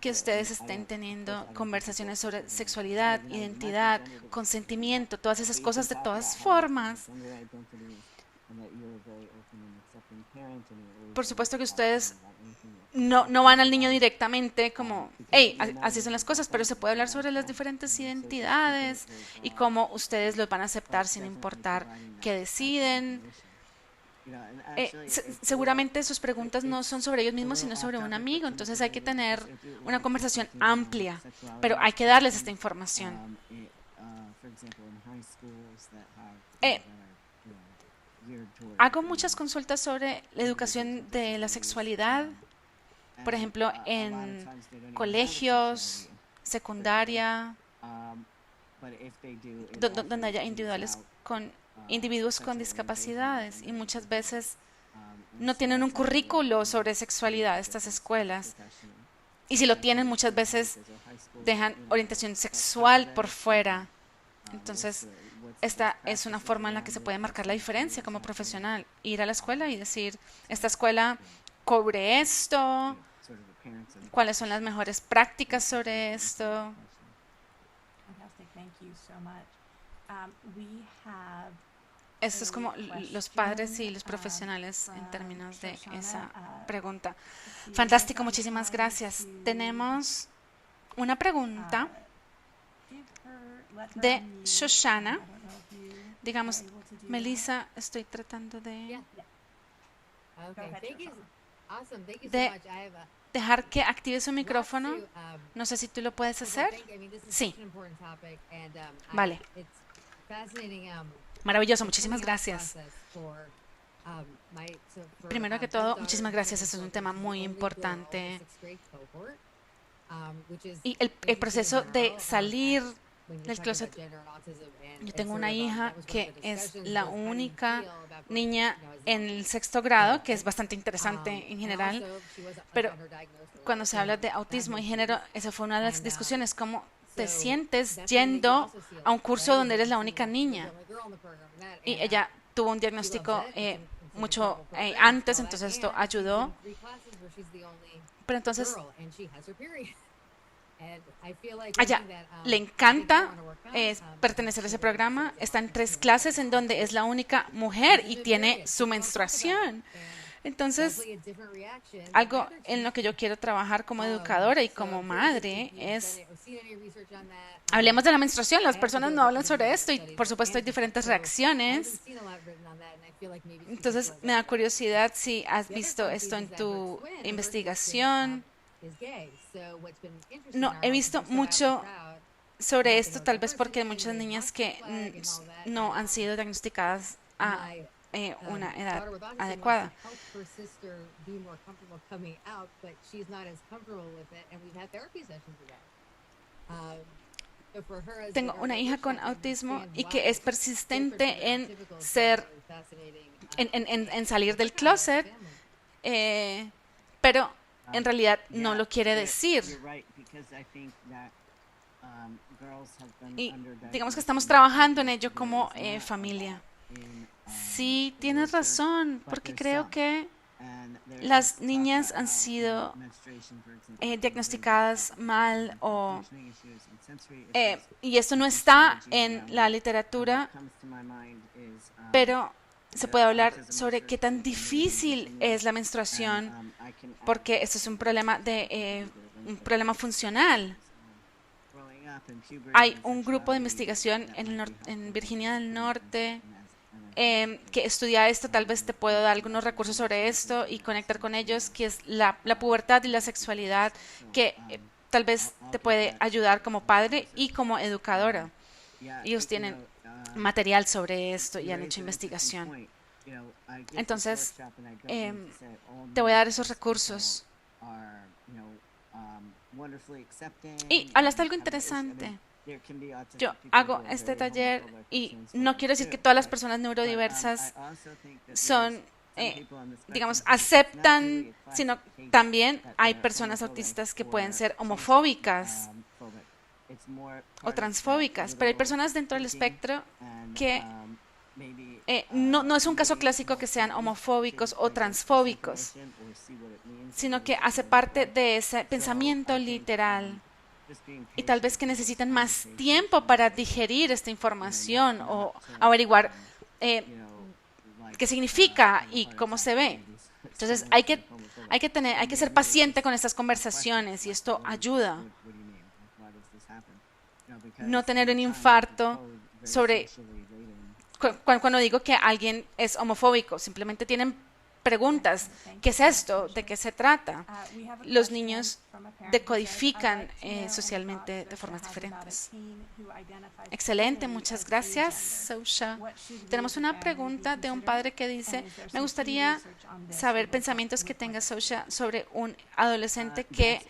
que ustedes estén teniendo conversaciones sobre sexualidad, identidad, consentimiento, todas esas cosas de todas formas. Por supuesto que ustedes no van al niño directamente como, hey, así son las cosas, pero se puede hablar sobre las diferentes identidades y cómo ustedes los van a aceptar sin importar qué deciden. Seguramente sus preguntas no son sobre ellos mismos, sino sobre un amigo. Entonces hay que tener una conversación amplia, pero hay que darles esta información. Hago muchas consultas sobre la educación de la sexualidad, por ejemplo, en colegios, secundaria, donde haya individuos con discapacidades, y muchas veces no tienen un currículo sobre sexualidad estas escuelas. Y si lo tienen, muchas veces dejan orientación sexual por fuera. Entonces, esta es una forma en la que se puede marcar la diferencia como profesional. Ir a la escuela y decir, esta escuela cubre esto, cuáles son las mejores prácticas sobre esto. Esto es como los padres y los profesionales en términos de esa pregunta. Fantástico, muchísimas gracias. Tenemos una pregunta de Shoshana. Digamos, Melissa, estoy tratando de dejar que active su micrófono. No sé si tú lo puedes hacer. Sí. Vale. Maravilloso, muchísimas gracias. Primero que todo, muchísimas gracias. Este es un tema muy importante. Y el proceso de salir del closet. Yo tengo una hija que es la única niña en el 6º grado, que es bastante interesante en general, pero cuando se habla de autismo y género, esa fue una de las discusiones, cómo te sientes yendo a un curso donde eres la única niña. Y ella tuvo un diagnóstico mucho antes, entonces esto ayudó. Pero entonces, a ella le encanta pertenecer a ese programa. Está en 3 clases en donde es la única mujer y tiene su menstruación. Entonces, algo en lo que yo quiero trabajar como educadora y como madre es, hablemos de la menstruación. Las personas no hablan sobre esto y, por supuesto, hay diferentes reacciones. Entonces, me da curiosidad si has visto esto en tu investigación. No, he visto mucho sobre esto, tal vez porque hay muchas niñas que no han sido diagnosticadas a una edad adecuada. Tengo una hija con autismo y que es persistente en salir del closet, pero en realidad no lo quiere decir. Y digamos que estamos trabajando en ello como familia. Sí, tienes razón, porque creo que las niñas han sido diagnosticadas mal y esto no está en la literatura, pero se puede hablar sobre qué tan difícil es la menstruación, porque esto es un problema funcional. Hay un grupo de investigación en Virginia del Norte que estudia esto. Tal vez te puedo dar algunos recursos sobre esto y conectar con ellos, que es la pubertad y la sexualidad, que tal vez te puede ayudar como padre y como educadora. Ellos tienen material sobre esto y han hecho investigación. Entonces, te voy a dar esos recursos. Y hablaste algo interesante. Yo hago este taller y no quiero decir que todas las personas neurodiversas son, digamos, aceptan, sino también hay personas autistas que pueden ser homofóbicas o transfóbicas, pero hay personas dentro del espectro que no es un caso clásico que sean homofóbicos o transfóbicos, sino que hace parte de ese pensamiento literal y tal vez que necesitan más tiempo para digerir esta información o averiguar qué significa y cómo se ve. Entonces hay que ser paciente con estas conversaciones y esto ayuda. No tener un infarto sobre cuando digo que alguien es homofóbico, simplemente tienen preguntas. ¿Qué es esto? ¿De qué se trata? Los niños decodifican socialmente de formas diferentes. Excelente, muchas gracias, Sausha. Tenemos una pregunta de un padre que dice, me gustaría saber pensamientos que tenga Sausha sobre un adolescente que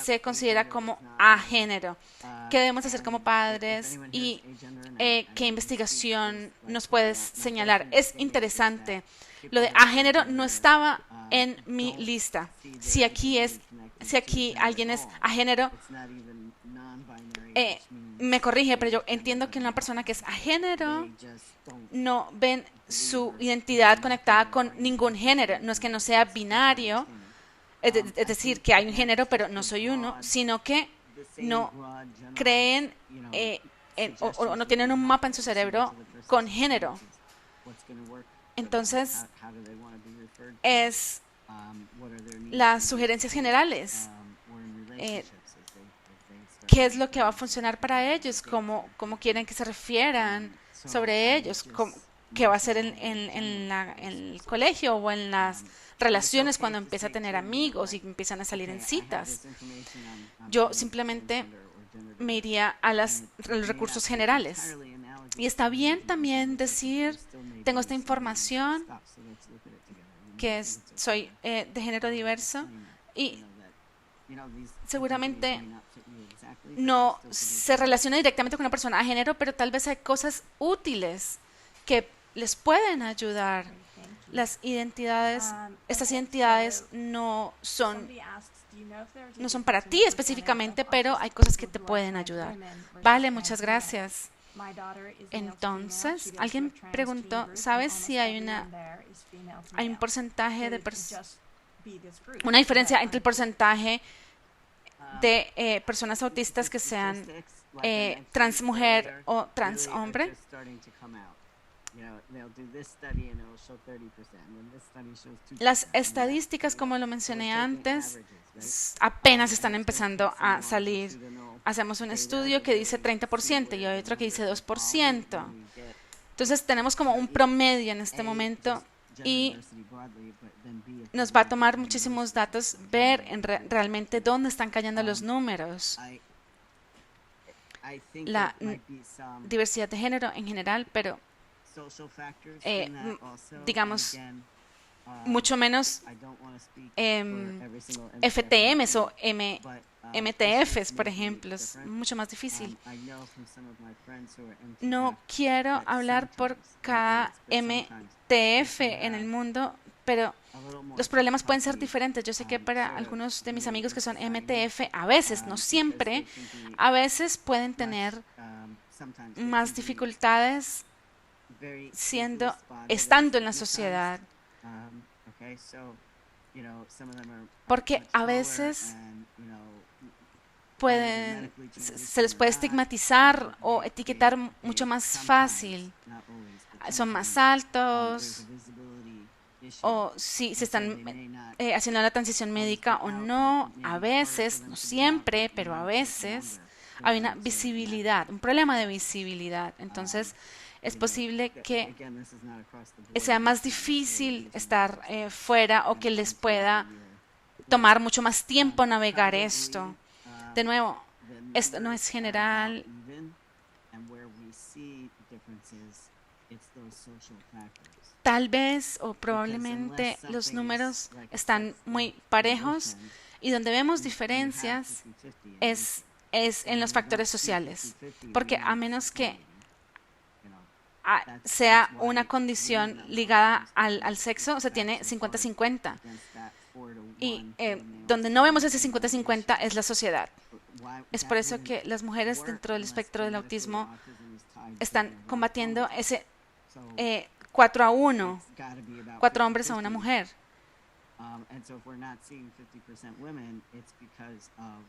se considera como agénero. ¿Qué debemos hacer como padres y qué investigación nos puedes señalar? Es interesante. Lo de agénero no estaba en mi lista. Si aquí alguien es agénero, me corrige, pero yo entiendo que una persona que es agénero no ven su identidad conectada con ningún género. No es que no sea binario, es decir, que hay un género, pero no soy uno, sino que no creen o no tienen un mapa en su cerebro con género. Entonces, es las sugerencias generales. ¿Qué es lo que va a funcionar para ellos? ¿Cómo quieren que se refieran sobre ellos? ¿Qué va a ser en el colegio o en las relaciones cuando empieza a tener amigos y empiezan a salir en citas? Yo simplemente me iría a los recursos generales. Y está bien también decir, tengo esta información, que soy de género diverso y seguramente no se relaciona directamente con una persona de género, pero tal vez hay cosas útiles que les pueden ayudar. Estas identidades no son para ti específicamente, pero hay cosas que te pueden ayudar. Vale, muchas gracias. Entonces, alguien preguntó, ¿sabes si hay un porcentaje una diferencia entre el porcentaje de personas autistas que sean trans mujer o trans hombre? Las estadísticas, como lo mencioné antes, apenas están empezando a salir. Hacemos un estudio que dice 30% y hay otro que dice 2%. Entonces tenemos como un promedio en este momento y nos va a tomar muchísimos datos ver realmente dónde están cayendo los números. La diversidad de género en general, pero digamos mucho menos FTMs o MTFs, por ejemplo, es mucho más difícil. No quiero hablar por cada MTF en el mundo, pero los problemas pueden ser diferentes. Yo sé que para algunos de mis amigos que son MTF, a veces, no siempre, a veces pueden tener más dificultades estando en la sociedad. Porque a veces se les puede estigmatizar o etiquetar mucho más fácil. Son más altos o si se están haciendo la transición médica o no. A veces, no siempre, pero a veces hay una visibilidad, un problema de visibilidad. Entonces, es posible que sea más difícil estar fuera o que les pueda tomar mucho más tiempo navegar esto. De nuevo, esto no es general. Tal vez o probablemente los números están muy parejos y donde vemos diferencias es en los factores sociales, porque a menos que sea una condición ligada al sexo, se tiene 50-50. Y donde no vemos ese 50-50 es la sociedad. Es por eso que las mujeres dentro del espectro del autismo están combatiendo ese 4-1, it's gotta be about 4 hombres a 50-50. una mujer. And so if we're not seeing 50% women, it's because of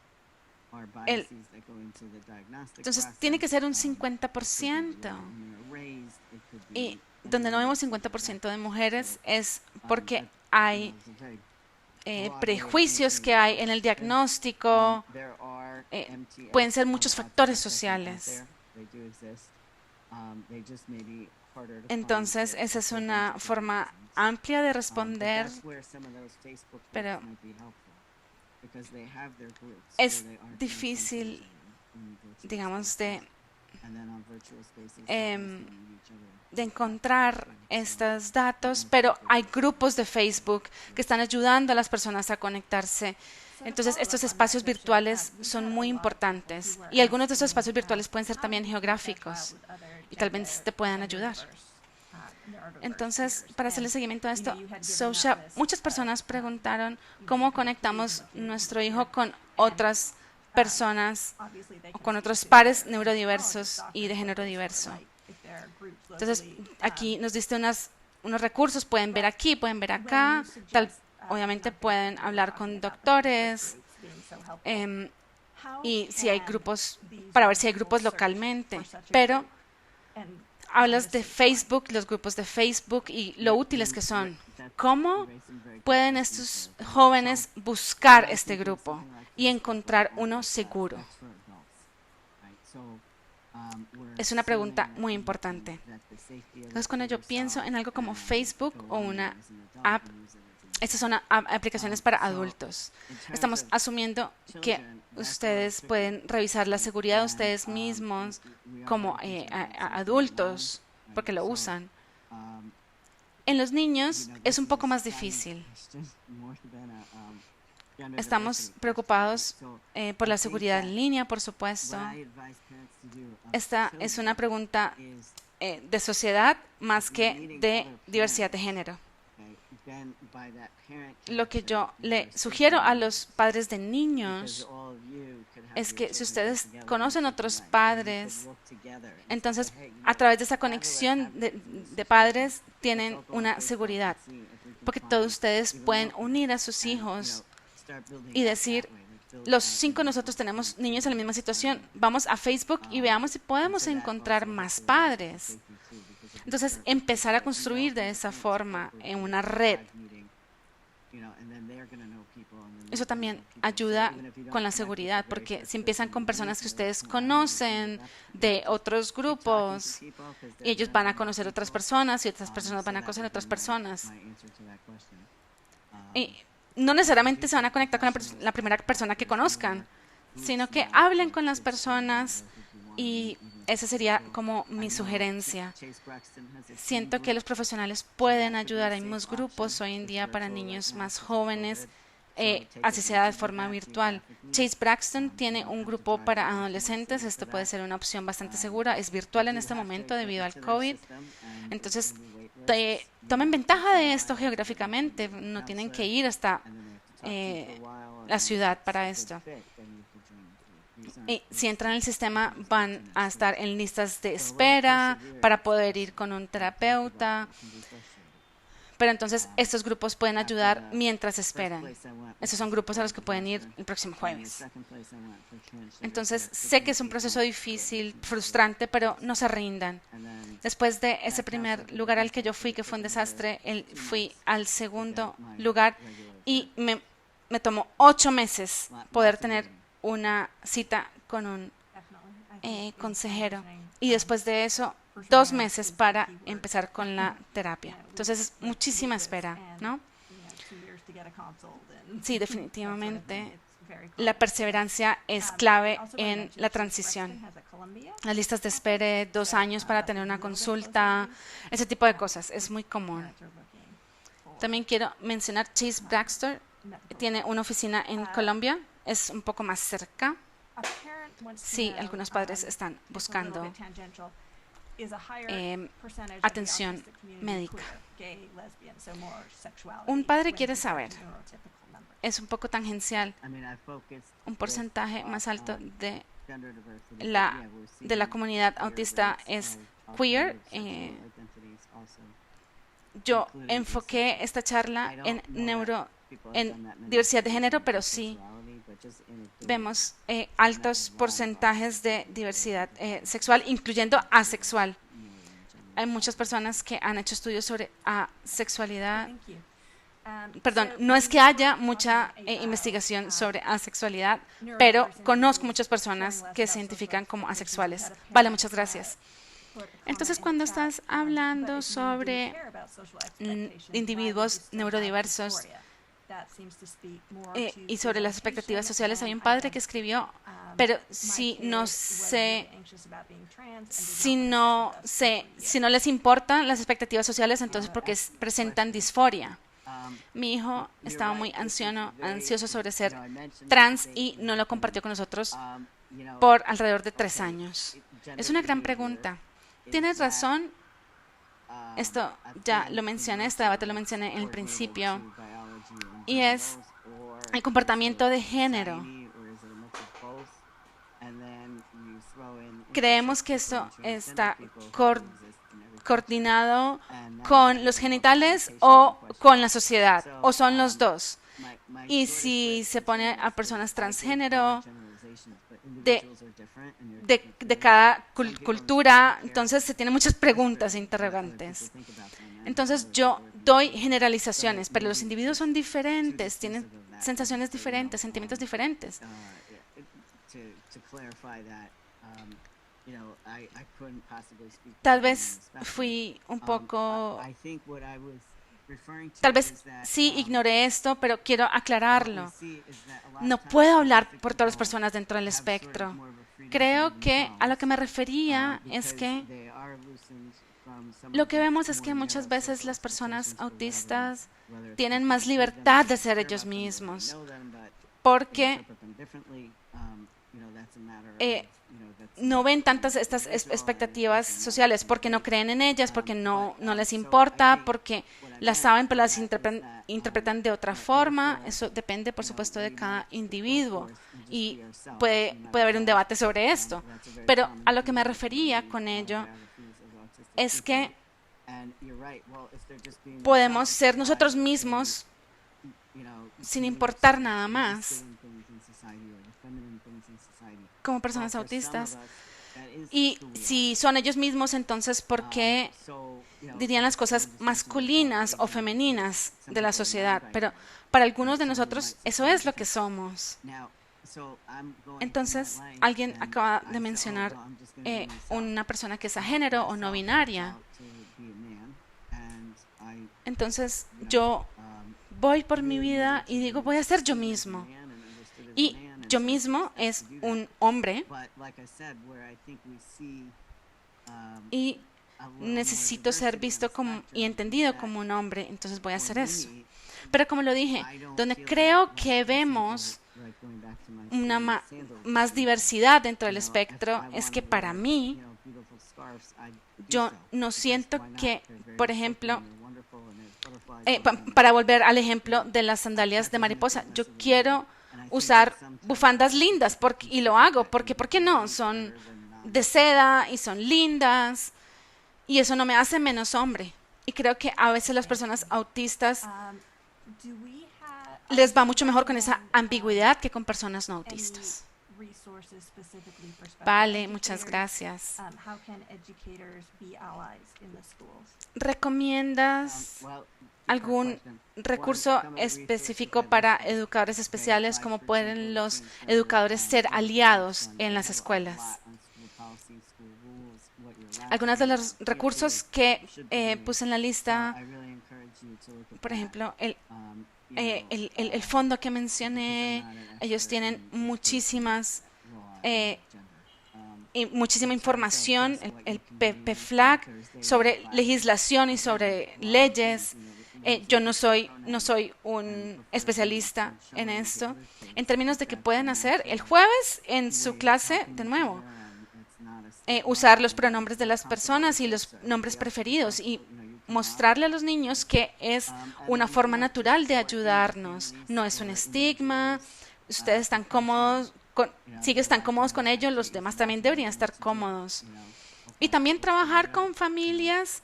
our El- biases that go into the diagnostic Entonces process. tiene que ser un It could be the 50%. way women are raised, it could be Y donde no everything vemos else. 50% de mujeres es But, porque you hay know, it's a very prejuicios que hay en el diagnóstico. there are MTS Pueden ser muchos outcomes factores assessments out sociales. there. They do exist. They just may be harder to find Entonces, for esa es a whole una bunch of forma different reasons. amplia de But responder, that's where some of those Facebook pero groups might be helpful, because they have their groups es where they are paying difícil, attention in virtual digamos, spaces. And then on virtual spaces, they're em, listening to each other. de encontrar estos datos, pero hay grupos de Facebook que están ayudando a las personas a conectarse. Entonces, estos espacios virtuales son muy importantes y algunos de estos espacios virtuales pueden ser también geográficos y tal vez te puedan ayudar. Entonces, para hacerle seguimiento a esto, muchas personas preguntaron cómo conectamos nuestro hijo con otras personas o con otros pares neurodiversos y de género diverso. Entonces, aquí nos diste unos recursos, pueden ver aquí, pueden ver acá, obviamente pueden hablar con doctores y si hay grupos, para ver si hay grupos localmente, pero hablas de Facebook, los grupos de Facebook y lo útiles que son. ¿Cómo pueden estos jóvenes buscar este grupo y encontrar uno seguro? Es una pregunta muy importante. Entonces, cuando yo pienso en algo como Facebook o una app, estas son aplicaciones para adultos. Estamos asumiendo que ustedes pueden revisar la seguridad de ustedes mismos como adultos, porque lo usan. En los niños es un poco más difícil. Estamos preocupados por la seguridad en línea, por supuesto. Esta es una pregunta de sociedad más que de diversidad de género. Lo que yo le sugiero a los padres de niños es que si ustedes conocen otros padres, entonces a través de esa conexión de padres tienen una seguridad, porque todos ustedes pueden unir a sus hijos y decir, los 5 nosotros tenemos niños en la misma situación, vamos a Facebook y veamos si podemos encontrar más padres. Entonces, empezar a construir de esa forma en una red. Eso también ayuda con la seguridad, porque si empiezan con personas que ustedes conocen de otros grupos, y ellos van a conocer otras personas y otras personas van a conocer otras personas. Y no necesariamente se van a conectar con la primera persona que conozcan, sino que hablen con las personas y esa sería como mi sugerencia. Siento que los profesionales pueden ayudar. Hay más grupos hoy en día para niños más jóvenes, así sea de forma virtual. Chase Braxton tiene un grupo para adolescentes. Esto puede ser una opción bastante segura. Es virtual en este momento debido al COVID. Entonces, tomen ventaja de esto geográficamente. No tienen que ir hasta la ciudad para esto. Y si entran en el sistema, van a estar en listas de espera para poder ir con un terapeuta. Pero entonces estos grupos pueden ayudar mientras esperan. Esos son grupos a los que pueden ir el próximo jueves. Entonces sé que es un proceso difícil, frustrante, pero no se rindan. Después de ese primer lugar al que yo fui, que fue un desastre, fui al segundo lugar y me tomó 8 meses poder tener una cita con un consejero y después de eso 2 meses para empezar con la terapia. Entonces es muchísima espera, ¿no? Sí, definitivamente la perseverancia es clave en la transición. Las listas de espera, 2 años para tener una consulta, ese tipo de cosas, es muy común. También quiero mencionar Chase Braxton, tiene una oficina en Colombia, es un poco más cerca. Sí, algunos padres están buscando atención médica. Un padre quiere saber, es un poco tangencial, un porcentaje más alto de la comunidad autista es queer, yo enfoqué esta charla en diversidad de género, pero sí vemos altos porcentajes de diversidad sexual, incluyendo asexual. Hay muchas personas que han hecho estudios sobre asexualidad. Perdón, no es que haya mucha investigación sobre asexualidad, pero conozco muchas personas que se identifican como asexuales. Vale, muchas gracias. Entonces, cuando estás hablando sobre individuos neurodiversos y sobre las expectativas sociales, hay un padre que escribió, pero si no les importan las expectativas sociales, entonces porque presentan disforia. Mi hijo estaba muy ansioso sobre ser trans y no lo compartió con nosotros por alrededor de 3 años. Es una gran pregunta. Tienes razón. Esto ya lo mencioné, este debate lo mencioné en el principio. Y es el comportamiento de género. Creemos que esto está coordinado con los genitales o con la sociedad, o son los dos. Y si se pone a personas transgénero de cada cultura, entonces se tienen muchas preguntas e interrogantes. Entonces yo doy generalizaciones, pero los individuos son diferentes, tienen sensaciones diferentes, sentimientos diferentes. Tal vez fui un poco... Tal vez sí ignoré esto, pero quiero aclararlo. No puedo hablar por todas las personas dentro del espectro. Creo que a lo que me refería es que lo que vemos es que muchas veces las personas autistas tienen más libertad de ser ellos mismos, porque no ven tantas estas expectativas sociales, porque no creen en ellas, porque no les importa, porque las saben, pero las interpretan de otra forma. Eso depende, por supuesto, de cada individuo y puede haber un debate sobre esto. Pero a lo que me refería con ello es que podemos ser nosotros mismos sin importar nada más como personas autistas. Y si son ellos mismos, entonces ¿por qué dirían las cosas masculinas o femeninas de la sociedad? Pero para algunos de nosotros eso es lo que somos. Entonces, alguien acaba de mencionar una persona que es agénero o no binaria. Entonces, yo voy por mi vida y digo, voy a ser yo mismo. Y yo mismo es un hombre y necesito ser visto y entendido como un hombre, entonces voy a hacer eso. Pero como lo dije, donde creo que vemos una más diversidad dentro del espectro es que para mí, yo no siento que, por ejemplo, para volver al ejemplo de las sandalias de mariposa, yo quiero usar bufandas lindas y lo hago porque, ¿por qué no? Son de seda y son lindas y eso no me hace menos hombre. Y creo que a veces las personas autistas les va mucho mejor con esa ambigüedad que con personas no autistas. Vale, muchas gracias. ¿Recomiendas algún recurso específico para educadores especiales? ¿Cómo pueden los educadores ser aliados en las escuelas? Algunos de los recursos que puse en la lista, por ejemplo, el fondo que mencioné, ellos tienen muchísima información, el PFLAG, sobre legislación y sobre leyes. Yo no soy un especialista en esto. En términos de qué pueden hacer, el jueves en su clase, de nuevo, usar los pronombres de las personas y los nombres preferidos y mostrarle a los niños que es una forma natural de ayudarnos. No es un estigma. Ustedes están cómodos, están cómodos con ello, los demás también deberían estar cómodos. Y también trabajar con familias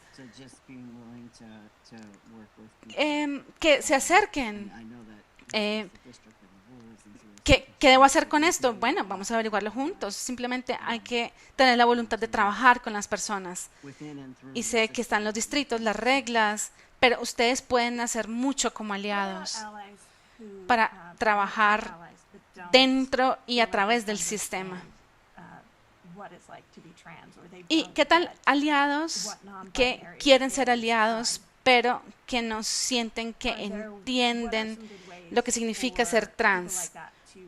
que se acerquen. ¿Qué debo hacer con esto? Bueno, vamos a averiguarlo juntos. Simplemente hay que tener la voluntad de trabajar con las personas. Y sé que están los distritos, las reglas, pero ustedes pueden hacer mucho como aliados para trabajar dentro y a través del sistema. ¿Y qué tal aliados que quieren ser aliados, pero que no sienten que entienden lo que significa ser trans?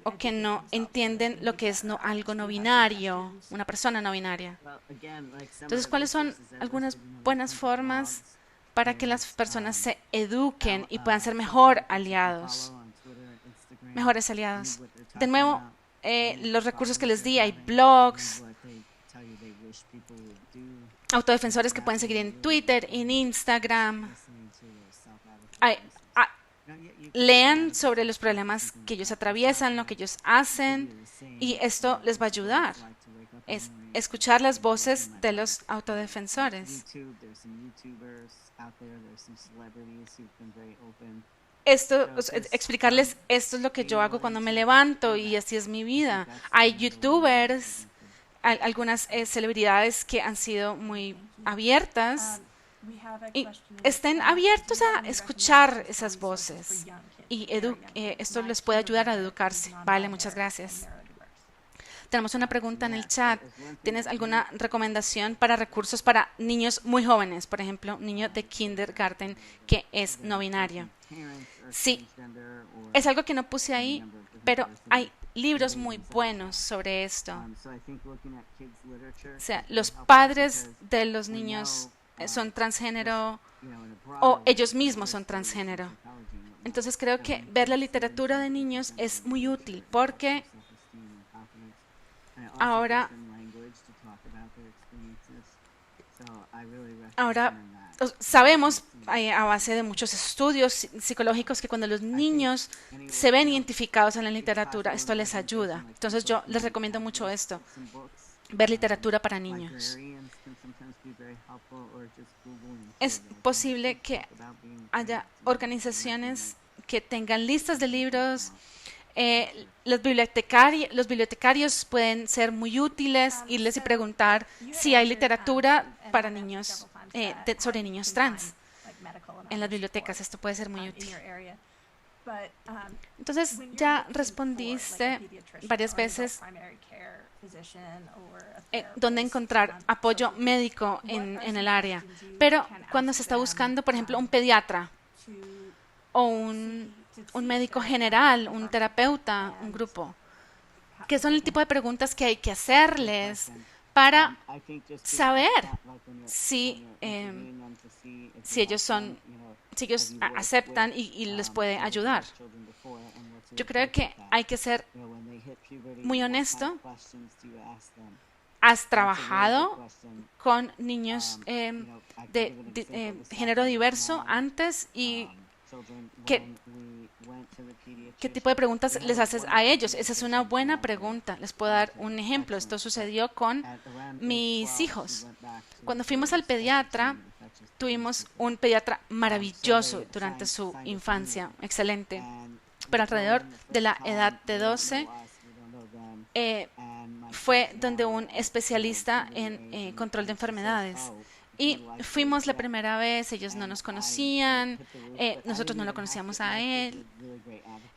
O que no entienden lo que es algo no binario, una persona no binaria. Entonces, ¿cuáles son algunas buenas formas para que las personas se eduquen y puedan ser mejores aliados? De nuevo, los recursos que les di, hay blogs, autodefensores que pueden seguir en Twitter, en Instagram. Lean sobre los problemas que ellos atraviesan, lo que ellos hacen, y esto les va a ayudar. Es escuchar las voces de los autodefensores. Explicarles esto es lo que yo hago cuando me levanto y así es mi vida. Hay youtubers, algunas celebridades que han sido muy abiertas y estén abiertos a escuchar esas voces y esto les puede ayudar a educarse. Vale, muchas gracias. Tenemos una pregunta en el chat. ¿Tienes alguna recomendación para recursos para niños muy jóvenes? Por ejemplo, niño de kindergarten que es no binario. Sí, es algo que no puse ahí, pero hay libros muy buenos sobre esto. O sea, los padres de los niños son transgénero o ellos mismos son transgénero. Entonces creo que ver la literatura de niños es muy útil porque ahora sabemos a base de muchos estudios psicológicos que cuando los niños se ven identificados en la literatura, esto les ayuda. Entonces yo les recomiendo mucho esto, ver literatura para niños. Es posible que haya organizaciones que tengan listas de libros. Los bibliotecarios pueden ser muy útiles, irles y preguntar si hay literatura para niños, sobre niños trans en las bibliotecas. Esto puede ser muy útil. Entonces, ya respondiste varias veces dónde encontrar apoyo médico en el área. Pero cuando se está buscando, por ejemplo, un pediatra o un médico general, un terapeuta, un grupo, que son el tipo de preguntas que hay que hacerles para saber si ellos aceptan y les puede ayudar. Yo creo que hay que ser muy honesto. ¿Has trabajado con niños de género diverso antes? ¿Y qué tipo de preguntas les haces a ellos? Esa es una buena pregunta. Les puedo dar un ejemplo. Esto sucedió con mis hijos. Cuando fuimos al pediatra, tuvimos un pediatra maravilloso durante su infancia, excelente. Pero alrededor de la edad de 12, fue donde un especialista en control de enfermedades. Y fuimos la primera vez, ellos no nos conocían, nosotros no lo conocíamos a él.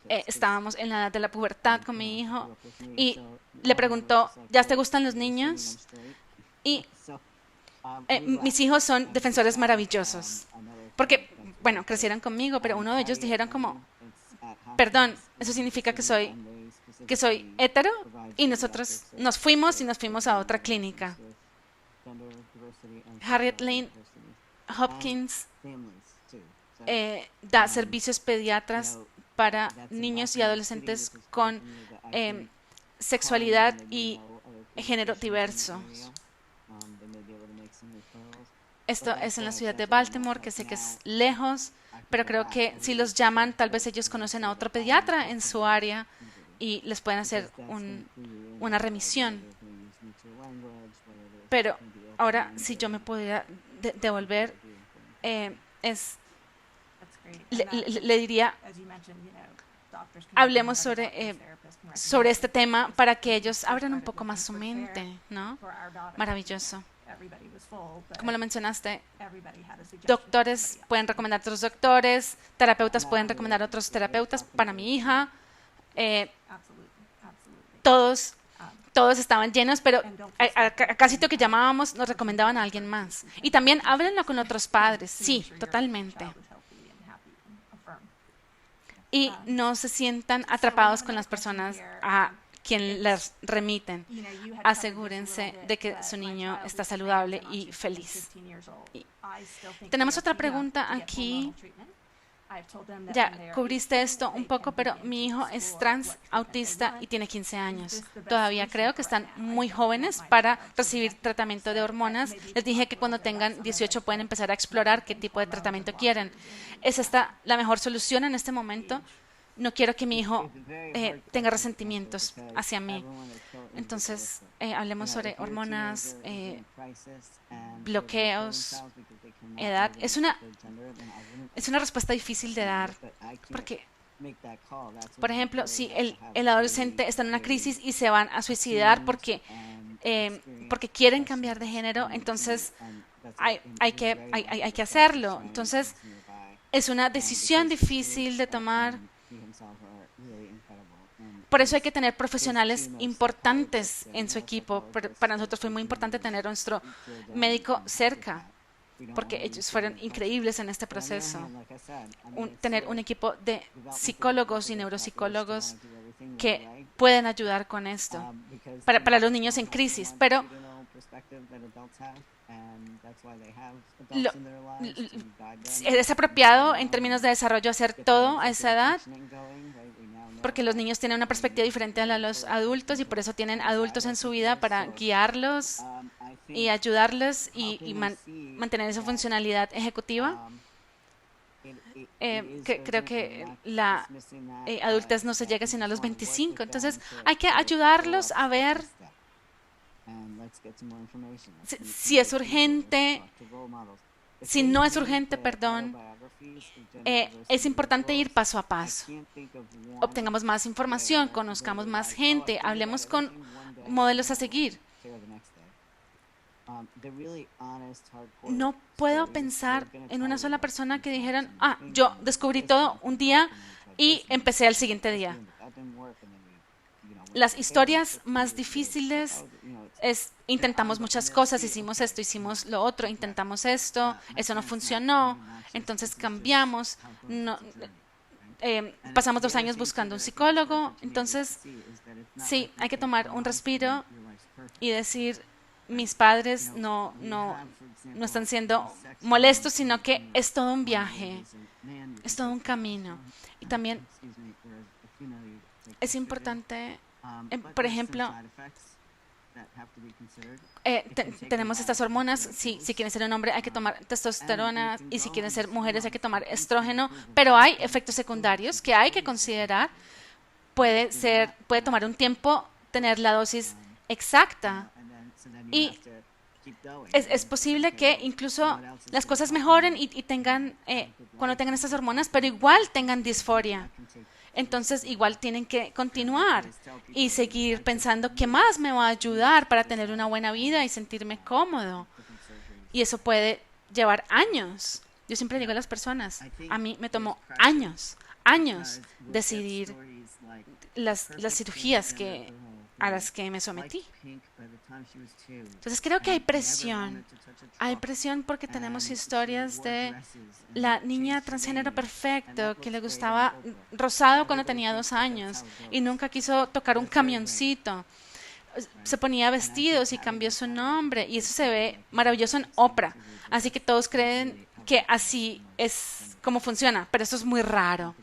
Estábamos en la edad de la pubertad con mi hijo y le preguntó, ¿ya te gustan los niños? Y mis hijos son defensores maravillosos, porque, bueno, crecieron conmigo, pero uno de ellos dijeron como, perdón, eso significa que soy hetero, y nosotros nos fuimos a otra clínica. Harriet Lane Hopkins da servicios pediatras para niños y adolescentes con sexualidad y género diverso. Esto es en la ciudad de Baltimore, que sé que es lejos, pero creo que si los llaman, tal vez ellos conocen a otro pediatra en su área y les pueden hacer una remisión. Pero ahora, si yo me pudiera devolver, es le diría, hablemos sobre este tema para que ellos abran un poco más su mente, ¿no? Maravilloso. Como lo mencionaste, doctores pueden recomendar a otros doctores, terapeutas pueden recomendar a otros terapeutas. Para mi hija, todos estaban llenos, pero a casi todo que llamábamos nos recomendaban a alguien más. Y también háblenlo con otros padres, sí, totalmente. Y no se sientan atrapados con las personas a quien les remiten. Asegúrense de que su niño está saludable y feliz. Tenemos otra pregunta aquí. Ya cubriste esto un poco, pero mi hijo es trans, autista y tiene 15 años. Todavía creo que están muy jóvenes para recibir tratamiento de hormonas. Les dije que cuando tengan 18 pueden empezar a explorar qué tipo de tratamiento quieren. ¿Es esta la mejor solución en este momento? No quiero que mi hijo tenga resentimientos hacia mí. Entonces, hablemos sobre hormonas, bloqueos, edad. Es una respuesta difícil de dar, porque, por ejemplo, si el adolescente está en una crisis y se van a suicidar porque quieren cambiar de género, entonces hay que hacerlo. Entonces, es una decisión difícil de tomar. Por eso hay que tener profesionales importantes en su equipo. Para nosotros fue muy importante tener a nuestro médico cerca, porque ellos fueron increíbles en este proceso. Tener un equipo de psicólogos y neuropsicólogos que pueden ayudar con esto para los niños en crisis, pero es apropiado en términos de desarrollo hacer todo a esa edad, porque los niños tienen una perspectiva diferente a la de los adultos y por eso tienen adultos en su vida para guiarlos y ayudarlos y mantener esa funcionalidad ejecutiva. Creo que la adultez no se llega sino a los 25, entonces hay que ayudarlos a ver si es urgente, si no es urgente, perdón. Es importante ir paso a paso. Obtengamos más información, conozcamos más gente, hablemos con modelos a seguir. No puedo pensar en una sola persona que dijeran, yo descubrí todo un día y empecé al siguiente día. Las historias más difíciles intentamos muchas cosas, hicimos esto, hicimos lo otro, intentamos esto, eso no funcionó, entonces cambiamos, pasamos 2 años buscando un psicólogo, entonces sí, hay que tomar un respiro y decir, mis padres no están siendo molestos, sino que es todo un viaje, es todo un camino. Y también es importante, por ejemplo, tenemos estas hormonas. Si quieren ser un hombre hay que tomar testosterona y si quieren ser mujeres hay que tomar estrógeno, pero hay efectos secundarios que hay que considerar. Puede tomar un tiempo tener la dosis exacta y es posible que incluso las cosas mejoren y tengan cuando tengan estas hormonas, pero igual tengan disforia. Entonces igual tienen que continuar y seguir pensando qué más me va a ayudar para tener una buena vida y sentirme cómodo. Y eso puede llevar años. Yo siempre digo a las personas, a mí me tomó años decidir las cirugías a las que me sometí. Entonces creo que hay presión porque tenemos historias de la niña transgénero perfecto que le gustaba rosado cuando tenía 2 años y nunca quiso tocar un camioncito. Se ponía vestidos y cambió su nombre y eso se ve maravilloso en Oprah. Así que todos creen que así es como funciona, pero eso es muy raro.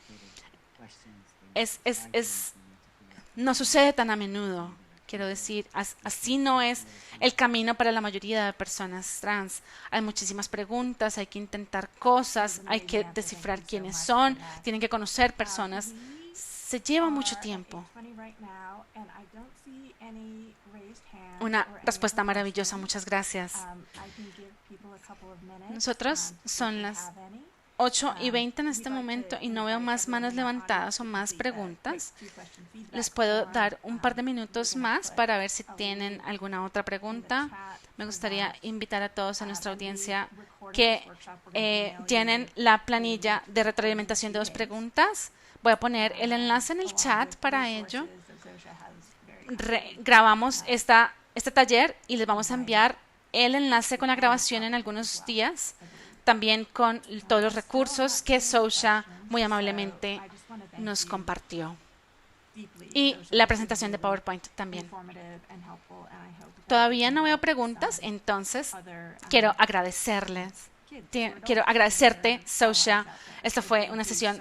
No sucede tan a menudo. Quiero decir, así no es el camino para la mayoría de personas trans. Hay muchísimas preguntas, hay que intentar cosas, hay que descifrar quiénes son, tienen que conocer personas. Se lleva mucho tiempo. Una respuesta maravillosa, muchas gracias. Nosotros son las 8:20 en este momento y no veo más manos levantadas o más preguntas. Les puedo dar un par de minutos más para ver si tienen alguna otra pregunta. Me gustaría invitar a todos a nuestra audiencia que llenen la planilla de retroalimentación de 2 preguntas. Voy a poner el enlace en el chat para ello. Grabamos este taller y les vamos a enviar el enlace con la grabación en algunos días, también con todos los recursos que Sosha muy amablemente nos compartió y la presentación de PowerPoint también. Todavía no veo preguntas, entonces quiero agradecerles. Quiero agradecerte, Sosha. Esta fue una sesión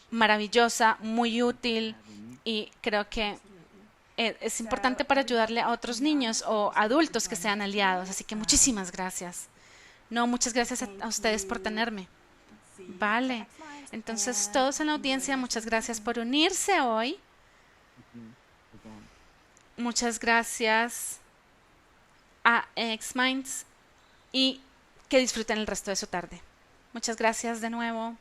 maravillosa, muy útil y creo que es importante para ayudarle a otros niños o adultos que sean aliados. Así que muchísimas gracias. No, muchas gracias a ustedes por tenerme. Vale. Entonces, todos en la audiencia, muchas gracias por unirse hoy. Muchas gracias a Xminds y que disfruten el resto de su tarde. Muchas gracias de nuevo.